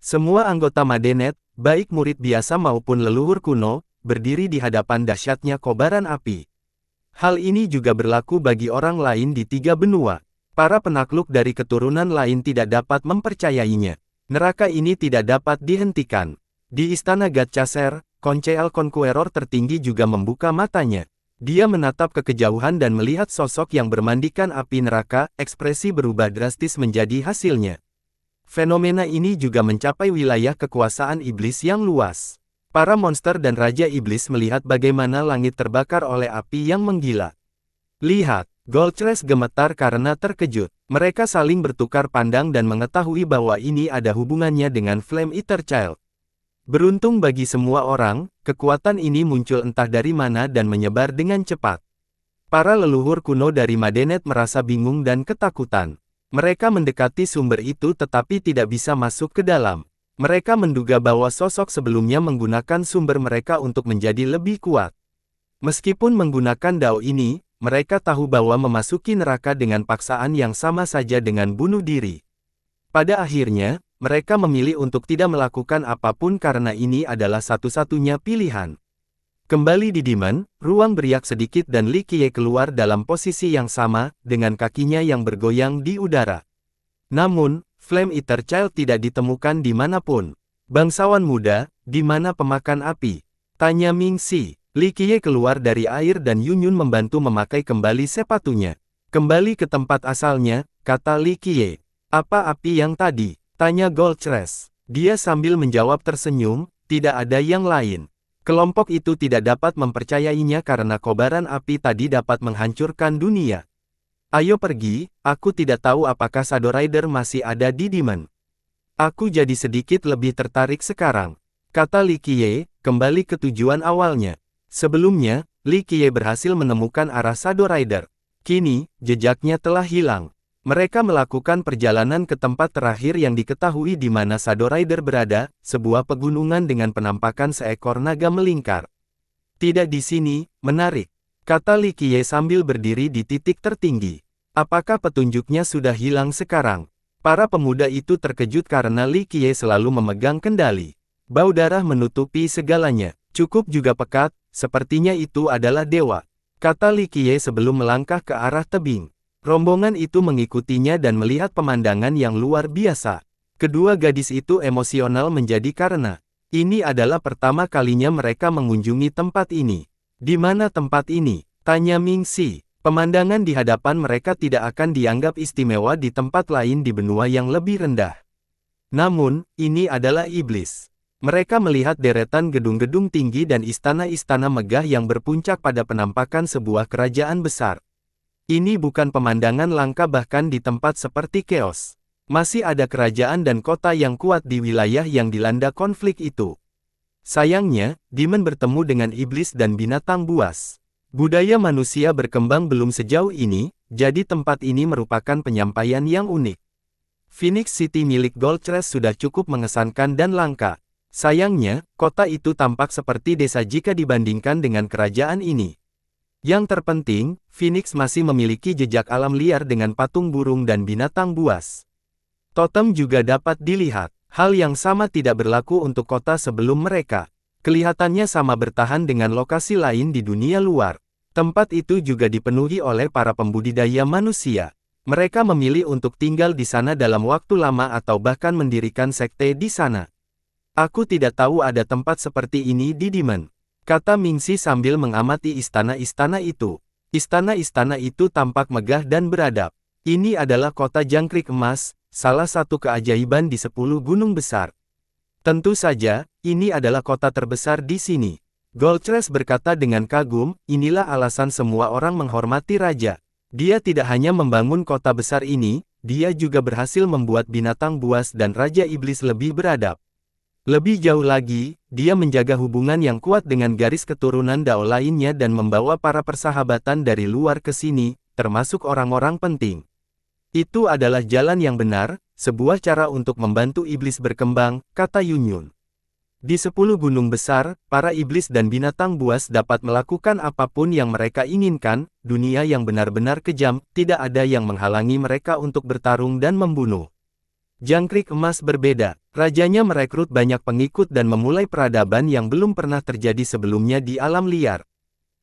A: Semua anggota Madenet, baik murid biasa maupun leluhur kuno, berdiri di hadapan dahsyatnya kobaran api. Hal ini juga berlaku bagi orang lain di tiga benua. Para penakluk dari keturunan lain tidak dapat mempercayainya. Neraka ini tidak dapat dihentikan. Di istana Gatchaser, Konceal Conqueror tertinggi juga membuka matanya. Dia menatap ke kejauhan dan melihat sosok yang bermandikan api neraka, ekspresi berubah drastis menjadi hasilnya. Fenomena ini juga mencapai wilayah kekuasaan iblis yang luas. Para monster dan Raja Iblis melihat bagaimana langit terbakar oleh api yang menggila. Lihat! Goldcrest gemetar karena terkejut. Mereka saling bertukar pandang dan mengetahui bahwa ini ada hubungannya dengan Flame Eater Child. Beruntung bagi semua orang, kekuatan ini muncul entah dari mana dan menyebar dengan cepat. Para leluhur kuno dari Madenet merasa bingung dan ketakutan. Mereka mendekati sumber itu tetapi tidak bisa masuk ke dalam. Mereka menduga bahwa sosok sebelumnya menggunakan sumber mereka untuk menjadi lebih kuat. Meskipun menggunakan Dao ini, mereka tahu bahwa memasuki neraka dengan paksaan yang sama saja dengan bunuh diri. Pada akhirnya, mereka memilih untuk tidak melakukan apapun karena ini adalah satu-satunya pilihan. Kembali di Demon, ruang beriak sedikit dan Li Qiye keluar dalam posisi yang sama, dengan kakinya yang bergoyang di udara. Namun, Flame Eater Child tidak ditemukan dimanapun. Bangsawan muda, di mana pemakan api? Tanya Ming Si. Li Qiye keluar dari air dan Yunyun membantu memakai kembali sepatunya. Kembali ke tempat asalnya, kata Li Qiye. Apa api yang tadi? Tanya Goldcrest. Dia sambil menjawab tersenyum, tidak ada yang lain. Kelompok itu tidak dapat mempercayainya karena kobaran api tadi dapat menghancurkan dunia. Ayo pergi, aku tidak tahu apakah Shadow Rider masih ada di Demon. Aku jadi sedikit lebih tertarik sekarang, kata Li Qiye, kembali ke tujuan awalnya. Sebelumnya, Li Qiye berhasil menemukan arah Shadow Rider. Kini, jejaknya telah hilang. Mereka melakukan perjalanan ke tempat terakhir yang diketahui di mana Shadow Rider berada, sebuah pegunungan dengan penampakan seekor naga melingkar. Tidak di sini, menarik, kata Li Qiye sambil berdiri di titik tertinggi. Apakah petunjuknya sudah hilang sekarang? Para pemuda itu terkejut karena Li Qiye selalu memegang kendali. Bau darah menutupi segalanya, cukup juga pekat, sepertinya itu adalah dewa, kata Li Qiye sebelum melangkah ke arah tebing. Rombongan itu mengikutinya dan melihat pemandangan yang luar biasa. Kedua gadis itu emosional menjadi karena ini adalah pertama kalinya mereka mengunjungi tempat ini. Di mana tempat ini? Tanya Mingxi. Pemandangan di hadapan mereka tidak akan dianggap istimewa di tempat lain di benua yang lebih rendah. Namun, ini adalah iblis. Mereka melihat deretan gedung-gedung tinggi dan istana-istana megah yang berpuncak pada penampakan sebuah kerajaan besar. Ini bukan pemandangan langka bahkan di tempat seperti Chaos. Masih ada kerajaan dan kota yang kuat di wilayah yang dilanda konflik itu. Sayangnya, Demon bertemu dengan iblis dan binatang buas. Budaya manusia berkembang belum sejauh ini, jadi tempat ini merupakan penyampaian yang unik. Phoenix City milik Goldcrest sudah cukup mengesankan dan langka. Sayangnya, kota itu tampak seperti desa jika dibandingkan dengan kerajaan ini. Yang terpenting, Phoenix masih memiliki jejak alam liar dengan patung burung dan binatang buas. Totem juga dapat dilihat. Hal yang sama tidak berlaku untuk kota sebelum mereka. Kelihatannya sama bertahan dengan lokasi lain di dunia luar. Tempat itu juga dipenuhi oleh para pembudidaya manusia. Mereka memilih untuk tinggal di sana dalam waktu lama atau bahkan mendirikan sekte di sana. Aku tidak tahu ada tempat seperti ini di Demon, kata Mingxi sambil mengamati istana-istana itu. Istana-istana itu tampak megah dan beradab. Ini adalah kota jangkrik emas, salah satu keajaiban di 10 gunung besar. Tentu saja, ini adalah kota terbesar di sini. Goldcrest berkata dengan kagum, inilah alasan semua orang menghormati raja. Dia tidak hanya membangun kota besar ini, dia juga berhasil membuat binatang buas dan raja iblis lebih beradab. Lebih jauh lagi, dia menjaga hubungan yang kuat dengan garis keturunan Dao lainnya dan membawa para persahabatan dari luar ke sini, termasuk orang-orang penting. Itu adalah jalan yang benar, sebuah cara untuk membantu iblis berkembang, kata Yunyun. Di 10 gunung besar, para iblis dan binatang buas dapat melakukan apapun yang mereka inginkan, dunia yang benar-benar kejam, tidak ada yang menghalangi mereka untuk bertarung dan membunuh. Jangkrik emas berbeda, rajanya merekrut banyak pengikut dan memulai peradaban yang belum pernah terjadi sebelumnya di alam liar.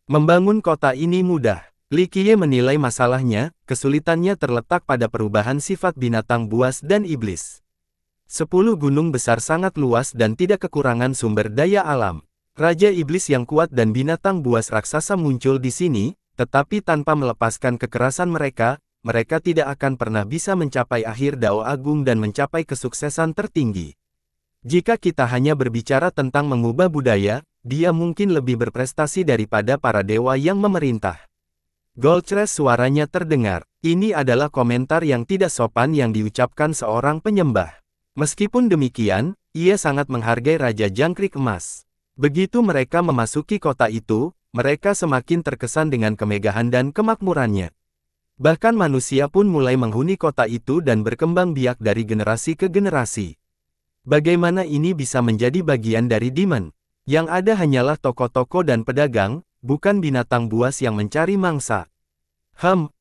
A: Membangun kota ini mudah. Li Qiye menilai masalahnya, kesulitannya terletak pada perubahan sifat binatang buas dan iblis. 10 gunung besar sangat luas dan tidak kekurangan sumber daya alam. Raja iblis yang kuat dan binatang buas raksasa muncul di sini, tetapi tanpa melepaskan kekerasan mereka tidak akan pernah bisa mencapai akhir Dao Agung dan mencapai kesuksesan tertinggi. Jika kita hanya berbicara tentang mengubah budaya, dia mungkin lebih berprestasi daripada para dewa yang memerintah. Goldcrest suaranya terdengar. Ini adalah komentar yang tidak sopan yang diucapkan seorang penyembah. Meskipun demikian, ia sangat menghargai Raja Jangkrik Emas. Begitu mereka memasuki kota itu, mereka semakin terkesan dengan kemegahan dan kemakmurannya. Bahkan manusia pun mulai menghuni kota itu dan berkembang biak dari generasi ke generasi. Bagaimana ini bisa menjadi bagian dari Demon? Yang ada hanyalah toko-toko dan pedagang, bukan binatang buas yang mencari mangsa.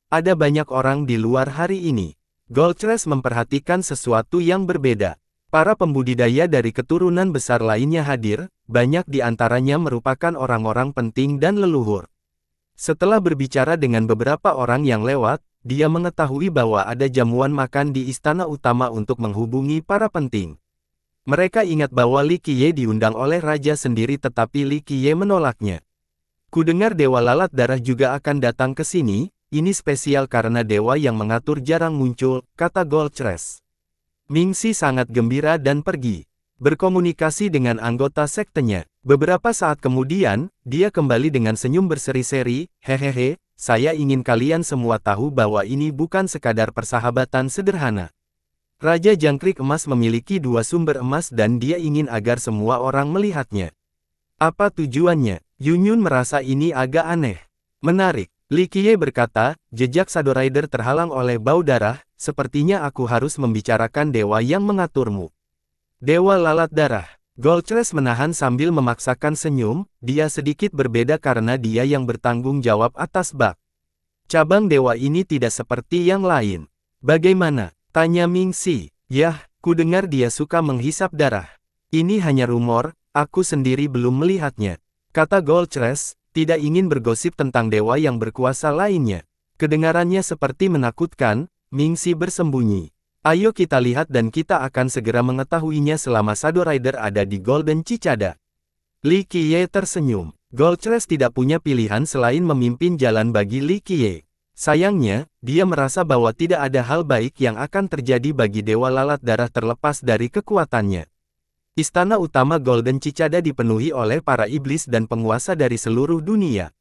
A: Ada banyak orang di luar hari ini. Goldcrest memperhatikan sesuatu yang berbeda. Para pembudidaya dari keturunan besar lainnya hadir, banyak di antaranya merupakan orang-orang penting dan leluhur. Setelah berbicara dengan beberapa orang yang lewat, dia mengetahui bahwa ada jamuan makan di istana utama untuk menghubungi para penting. Mereka ingat bahwa Li Qiye diundang oleh raja sendiri tetapi Li Qiye menolaknya. Kudengar Dewa Lalat Darah juga akan datang ke sini, ini spesial karena dewa yang mengatur jarang muncul, kata Goldcrest. Mingxi sangat gembira dan pergi berkomunikasi dengan anggota sektenya. Beberapa saat kemudian, dia kembali dengan senyum berseri-seri, hehehe, saya ingin kalian semua tahu bahwa ini bukan sekadar persahabatan sederhana. Raja Jangkrik Emas memiliki 2 sumber emas dan dia ingin agar semua orang melihatnya. Apa tujuannya? Yunyun merasa ini agak aneh. Menarik. Li Qiye berkata, jejak Shadow Rider terhalang oleh bau darah, sepertinya aku harus membicarakan dewa yang mengaturmu. Dewa lalat darah. Goldcrest menahan sambil memaksakan senyum, dia sedikit berbeda karena dia yang bertanggung jawab atas bak. Cabang dewa ini tidak seperti yang lain. Bagaimana? Tanya Ming Xi. Yah, ku dengar dia suka menghisap darah. Ini hanya rumor, aku sendiri belum melihatnya. Kata Goldcrest, tidak ingin bergosip tentang dewa yang berkuasa lainnya. Kedengarannya seperti menakutkan, Ming Xi bersembunyi. Ayo kita lihat dan kita akan segera mengetahuinya selama Shadow Rider ada di Golden Cicada. Li Qiye tersenyum. Goldcrest tidak punya pilihan selain memimpin jalan bagi Li Qiye. Sayangnya, dia merasa bahwa tidak ada hal baik yang akan terjadi bagi dewa lalat darah terlepas dari kekuatannya. Istana utama Golden Cicada dipenuhi oleh para iblis dan penguasa dari seluruh dunia.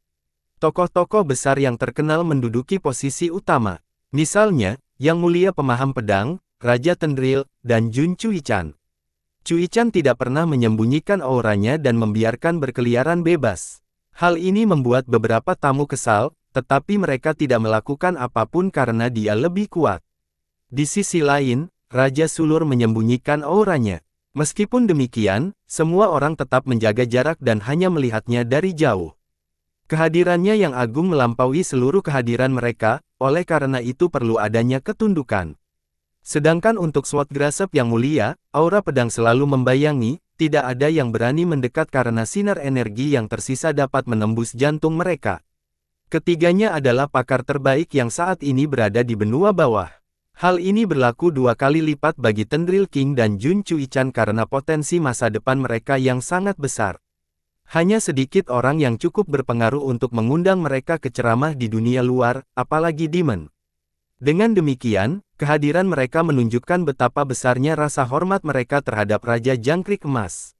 A: Tokoh-tokoh besar yang terkenal menduduki posisi utama. Misalnya, Yang Mulia Pemaham Pedang, Raja Tendril, dan Jun Cuichan. Cuichan tidak pernah menyembunyikan auranya dan membiarkan berkeliaran bebas. Hal ini membuat beberapa tamu kesal, tetapi mereka tidak melakukan apapun karena dia lebih kuat. Di sisi lain, Raja Sulur menyembunyikan auranya. Meskipun demikian, semua orang tetap menjaga jarak dan hanya melihatnya dari jauh. Kehadirannya yang agung melampaui seluruh kehadiran mereka, oleh karena itu perlu adanya ketundukan. Sedangkan untuk Sword Grasp yang mulia, aura pedang selalu membayangi, tidak ada yang berani mendekat karena sinar energi yang tersisa dapat menembus jantung mereka. Ketiganya adalah pakar terbaik yang saat ini berada di benua bawah. Hal ini berlaku 2 kali lipat bagi Tendril King dan Jun Cuichan karena potensi masa depan mereka yang sangat besar. Hanya sedikit orang yang cukup berpengaruh untuk mengundang mereka ke ceramah di dunia luar, apalagi Demon. Dengan demikian, kehadiran mereka menunjukkan betapa besarnya rasa hormat mereka terhadap Raja Jangkrik Emas.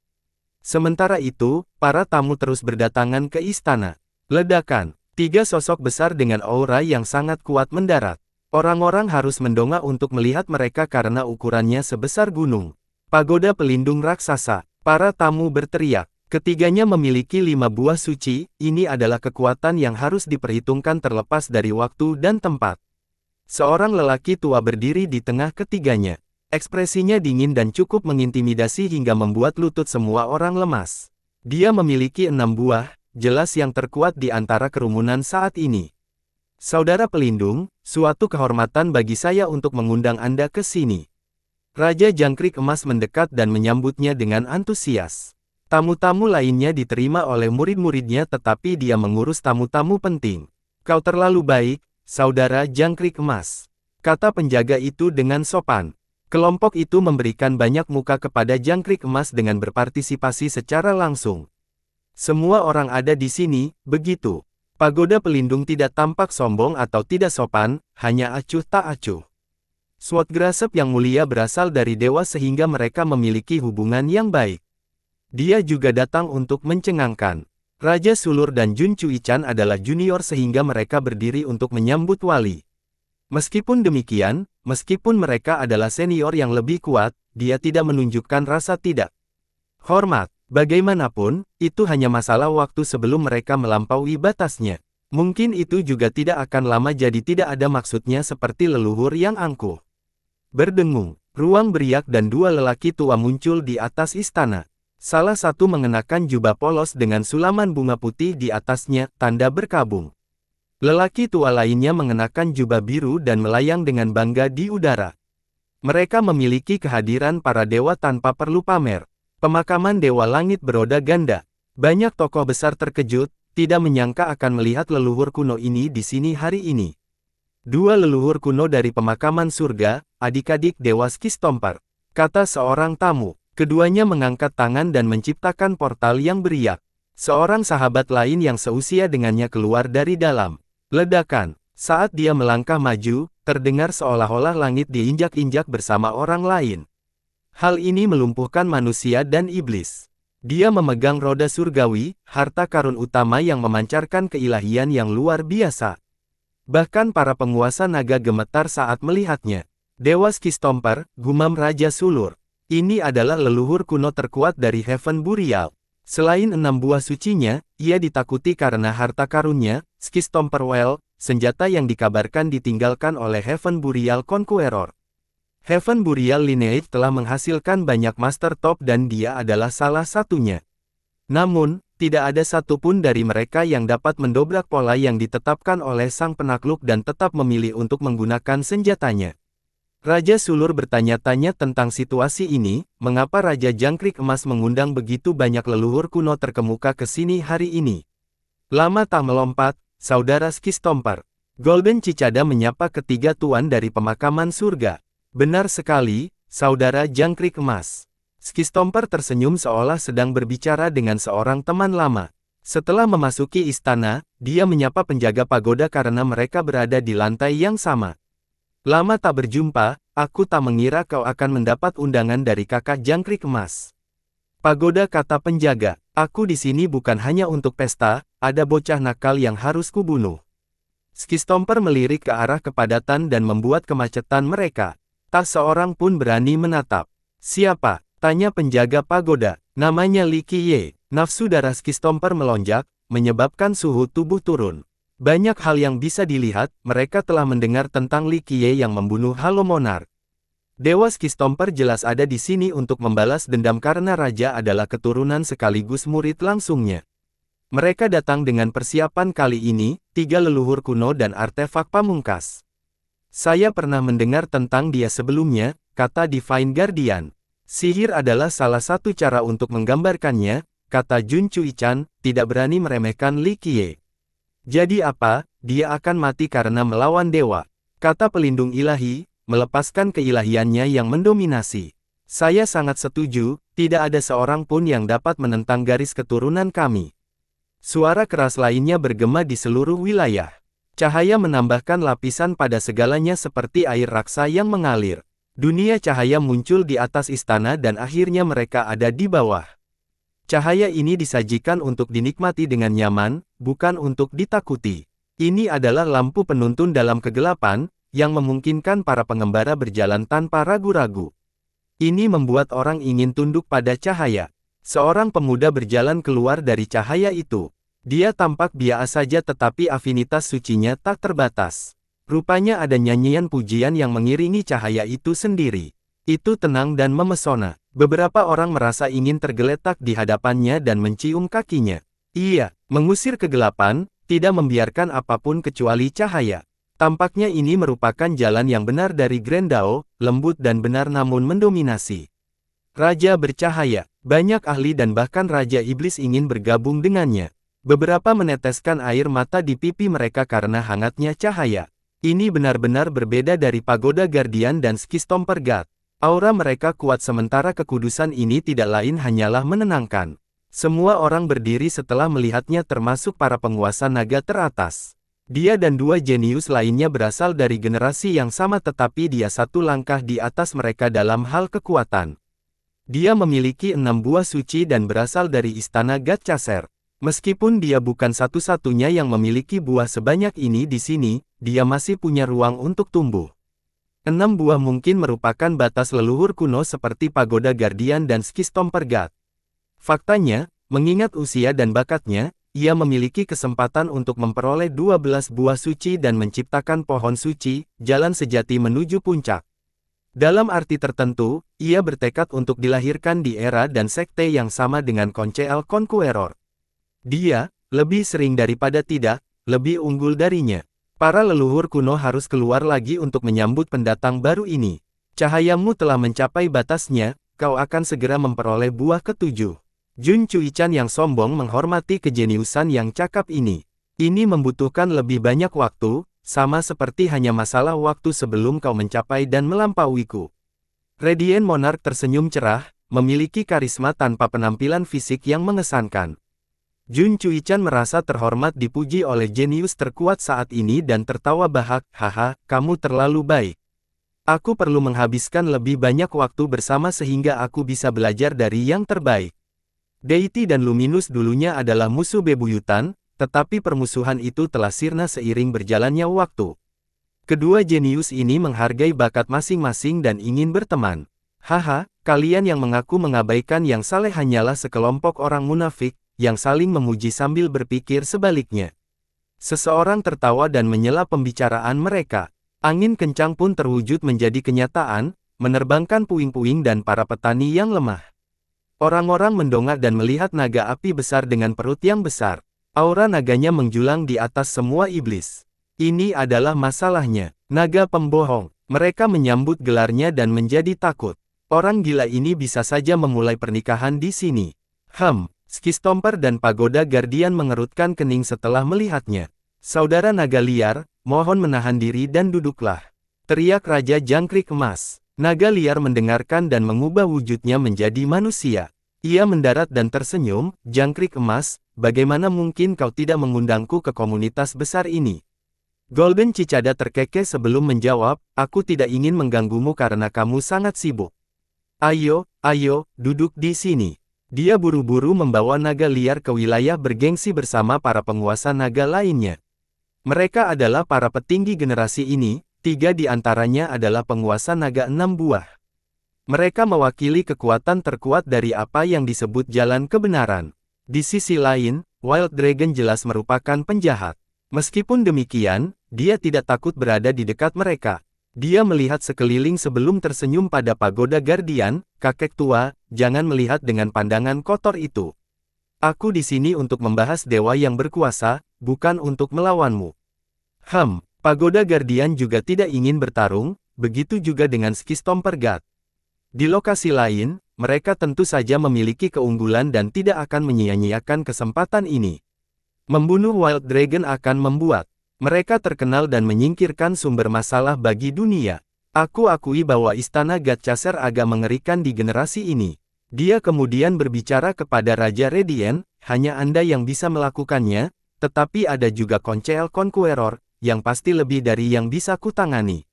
A: Sementara itu, para tamu terus berdatangan ke istana. Ledakan. 3 sosok besar dengan aura yang sangat kuat mendarat. Orang-orang harus mendongak untuk melihat mereka karena ukurannya sebesar gunung. Pagoda pelindung raksasa. Para tamu berteriak. Ketiganya memiliki 5 buah suci, ini adalah kekuatan yang harus diperhitungkan terlepas dari waktu dan tempat. Seorang lelaki tua berdiri di tengah ketiganya. Ekspresinya dingin dan cukup mengintimidasi hingga membuat lutut semua orang lemas. Dia memiliki 6 buah, jelas yang terkuat di antara kerumunan saat ini. Saudara pelindung, suatu kehormatan bagi saya untuk mengundang Anda ke sini. Raja Jangkrik Emas mendekat dan menyambutnya dengan antusias. Tamu-tamu lainnya diterima oleh murid-muridnya tetapi dia mengurus tamu-tamu penting. Kau terlalu baik, Saudara Jangkrik Emas, kata penjaga itu dengan sopan. Kelompok itu memberikan banyak muka kepada Jangkrik Emas dengan berpartisipasi secara langsung. Semua orang ada di sini, begitu. Pagoda pelindung tidak tampak sombong atau tidak sopan, hanya acuh tak acuh. Sword Grasp yang mulia berasal dari dewa sehingga mereka memiliki hubungan yang baik. Dia juga datang untuk mencengangkan. Raja Sulur dan Jun Cuichan adalah junior sehingga mereka berdiri untuk menyambut wali. Meskipun demikian, meskipun mereka adalah senior yang lebih kuat, dia tidak menunjukkan rasa tidak hormat. Bagaimanapun, itu hanya masalah waktu sebelum mereka melampaui batasnya. Mungkin itu juga tidak akan lama jadi tidak ada maksudnya seperti leluhur yang angkuh. Berdengung, ruang beriak dan 2 lelaki tua muncul di atas istana. Salah satu mengenakan jubah polos dengan sulaman bunga putih di atasnya, tanda berkabung. Lelaki tua lainnya mengenakan jubah biru dan melayang dengan bangga di udara. Mereka memiliki kehadiran para dewa tanpa perlu pamer. Pemakaman Dewa Langit beroda ganda. Banyak tokoh besar terkejut, tidak menyangka akan melihat leluhur kuno ini di sini hari ini. 2 leluhur kuno dari pemakaman surga, adik-adik Dewa Skistompar, kata seorang tamu. Keduanya mengangkat tangan dan menciptakan portal yang beriak. Seorang sahabat lain yang seusia dengannya keluar dari dalam. Ledakan. Saat dia melangkah maju, terdengar seolah-olah langit diinjak-injak bersama orang lain. Hal ini melumpuhkan manusia dan iblis. Dia memegang roda surgawi, harta karun utama yang memancarkan keilahian yang luar biasa. Bahkan para penguasa naga gemetar saat melihatnya. Dewa Skistomper, gumam Raja Sulur. Ini adalah leluhur kuno terkuat dari Heaven Burial. Selain 6 buah sucinya, ia ditakuti karena harta karunnya, Skistomper Well, senjata yang dikabarkan ditinggalkan oleh Heaven Burial Conqueror. Heaven Burial Lineage telah menghasilkan banyak master top dan dia adalah salah satunya. Namun, tidak ada satupun dari mereka yang dapat mendobrak pola yang ditetapkan oleh sang penakluk dan tetap memilih untuk menggunakan senjatanya. Raja Sulur bertanya-tanya tentang situasi ini, mengapa Raja Jangkrik Emas mengundang begitu banyak leluhur kuno terkemuka ke sini hari ini. Lama tak melompat, saudara Skistomper. Golden Cicada menyapa ketiga tuan dari pemakaman surga. Benar sekali, saudara Jangkrik Emas. Skistomper tersenyum seolah sedang berbicara dengan seorang teman lama. Setelah memasuki istana, dia menyapa penjaga pagoda karena mereka berada di lantai yang sama. Lama tak berjumpa, aku tak mengira kau akan mendapat undangan dari kakak Jangkrik Emas. Pagoda, kata penjaga, aku di sini bukan hanya untuk pesta, ada bocah nakal yang harus kubunuh. Skistomper melirik ke arah kepadatan dan membuat kemacetan mereka. Tak seorang pun berani menatap. Siapa? Tanya penjaga pagoda. Namanya Li Qiye. Nafsu darah Skistomper melonjak, menyebabkan suhu tubuh turun. Banyak hal yang bisa dilihat, mereka telah mendengar tentang Li Qiye yang membunuh Halo Monarch. Dewa Skistomper jelas ada di sini untuk membalas dendam karena raja adalah keturunan sekaligus murid langsungnya. Mereka datang dengan persiapan kali ini, 3 leluhur kuno dan artefak pamungkas. Saya pernah mendengar tentang dia sebelumnya, kata Divine Guardian. Sihir adalah salah satu cara untuk menggambarkannya, kata Jun Cui-chan, tidak berani meremehkan Li Qiye. Jadi apa, dia akan mati karena melawan dewa, kata pelindung ilahi, melepaskan keilahiannya yang mendominasi. Saya sangat setuju, tidak ada seorang pun yang dapat menentang garis keturunan kami. Suara keras lainnya bergema di seluruh wilayah. Cahaya menambahkan lapisan pada segalanya seperti air raksa yang mengalir. Dunia cahaya muncul di atas istana dan akhirnya mereka ada di bawah. Cahaya ini disajikan untuk dinikmati dengan nyaman, bukan untuk ditakuti. Ini adalah lampu penuntun dalam kegelapan, yang memungkinkan para pengembara berjalan tanpa ragu-ragu. Ini membuat orang ingin tunduk pada cahaya. Seorang pemuda berjalan keluar dari cahaya itu. Dia tampak biasa saja tetapi afinitas sucinya tak terbatas. Rupanya ada nyanyian pujian yang mengiringi cahaya itu sendiri. Itu tenang dan memesona. Beberapa orang merasa ingin tergeletak di hadapannya dan mencium kakinya. Ia mengusir kegelapan, tidak membiarkan apapun kecuali cahaya. Tampaknya ini merupakan jalan yang benar dari Grendao, lembut dan benar namun mendominasi. Raja bercahaya. Banyak ahli dan bahkan Raja Iblis ingin bergabung dengannya. Beberapa meneteskan air mata di pipi mereka karena hangatnya cahaya. Ini benar-benar berbeda dari Pagoda Guardian dan Skistomper God. Aura mereka kuat sementara kekudusan ini tidak lain hanyalah menenangkan. Semua orang berdiri setelah melihatnya termasuk para penguasa naga teratas. Dia dan 2 jenius lainnya berasal dari generasi yang sama tetapi dia satu langkah di atas mereka dalam hal kekuatan. Dia memiliki 6 buah suci dan berasal dari istana God Chaser. Meskipun dia bukan satu-satunya yang memiliki buah sebanyak ini di sini, dia masih punya ruang untuk tumbuh. 6 buah mungkin merupakan batas leluhur kuno seperti Pagoda Guardian dan Skistomper God. Faktanya, mengingat usia dan bakatnya, ia memiliki kesempatan untuk memperoleh 12 buah suci dan menciptakan pohon suci, jalan sejati menuju puncak. Dalam arti tertentu, ia bertekad untuk dilahirkan di era dan sekte yang sama dengan Conceal Conqueror. Dia, lebih sering daripada tidak, lebih unggul darinya. Para leluhur kuno harus keluar lagi untuk menyambut pendatang baru ini. Cahayamu telah mencapai batasnya, kau akan segera memperoleh buah ke-7. Jun Cui-chan yang sombong menghormati kejeniusan yang cakap ini. Ini membutuhkan lebih banyak waktu, sama seperti hanya masalah waktu sebelum kau mencapai dan melampauiku. Radiant Monarch tersenyum cerah, memiliki karisma tanpa penampilan fisik yang mengesankan. Jun Cui-chan merasa terhormat dipuji oleh jenius terkuat saat ini dan tertawa bahak, haha, kamu terlalu baik. Aku perlu menghabiskan lebih banyak waktu bersama sehingga aku bisa belajar dari yang terbaik. Deity dan Luminous dulunya adalah musuh bebuyutan, tetapi permusuhan itu telah sirna seiring berjalannya waktu. Kedua jenius ini menghargai bakat masing-masing dan ingin berteman. Haha, kalian yang mengaku mengabaikan yang saleh hanyalah sekelompok orang munafik, yang saling memuji sambil berpikir sebaliknya. Seseorang tertawa dan menyela pembicaraan mereka. Angin kencang pun terwujud menjadi kenyataan, menerbangkan puing-puing dan para petani yang lemah. Orang-orang mendongak dan melihat naga api besar dengan perut yang besar. Aura naganya menjulang di atas semua iblis. Ini adalah masalahnya. Naga pembohong. Mereka menyambut gelarnya dan menjadi takut. Orang gila ini bisa saja memulai pernikahan di sini. Skistomper dan Pagoda Guardian mengerutkan kening setelah melihatnya. Saudara naga liar, mohon menahan diri dan duduklah. Teriak Raja Jangkrik Emas. Naga liar mendengarkan dan mengubah wujudnya menjadi manusia. Ia mendarat dan tersenyum, Jangkrik Emas, bagaimana mungkin kau tidak mengundangku ke komunitas besar ini? Golden Cicada terkekeh sebelum menjawab, aku tidak ingin mengganggumu karena kamu sangat sibuk. Ayo, duduk di sini. Dia buru-buru membawa naga liar ke wilayah bergengsi bersama para penguasa naga lainnya. Mereka adalah para petinggi generasi ini, 3 di antaranya adalah penguasa naga 6 buah. Mereka mewakili kekuatan terkuat dari apa yang disebut jalan kebenaran. Di sisi lain, Wild Dragon jelas merupakan penjahat. Meskipun demikian, dia tidak takut berada di dekat mereka. Dia melihat sekeliling sebelum tersenyum pada Pagoda Guardian, kakek tua, jangan melihat dengan pandangan kotor itu. Aku di sini untuk membahas dewa yang berkuasa, bukan untuk melawanmu. Pagoda Guardian juga tidak ingin bertarung, begitu juga dengan Skistomper God. Di lokasi lain, mereka tentu saja memiliki keunggulan dan tidak akan menyia-nyiakan kesempatan ini. Membunuh Wild Dragon akan membuat mereka terkenal dan menyingkirkan sumber masalah bagi dunia. Aku akui bahwa istana Gatchaser agak mengerikan di generasi ini. Dia kemudian berbicara kepada Raja Radiant, hanya Anda yang bisa melakukannya, tetapi ada juga Conceal Conqueror, yang pasti lebih dari yang bisa kutangani.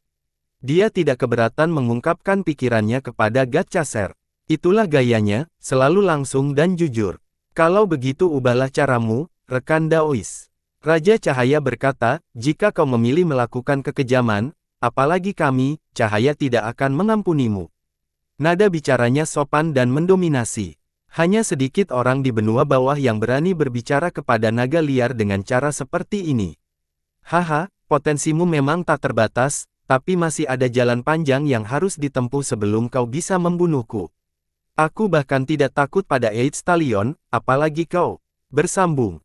A: Dia tidak keberatan mengungkapkan pikirannya kepada Gatchaser. Itulah gayanya, selalu langsung dan jujur. Kalau begitu ubahlah caramu, rekan Daois. Raja Cahaya berkata, jika kau memilih melakukan kekejaman, apalagi kami, Cahaya tidak akan mengampunimu. Nada bicaranya sopan dan mendominasi. Hanya sedikit orang di benua bawah yang berani berbicara kepada naga liar dengan cara seperti ini. Haha, potensimu memang tak terbatas, tapi masih ada jalan panjang yang harus ditempuh sebelum kau bisa membunuhku. Aku bahkan tidak takut pada Eight Stallion, apalagi kau. Bersambung.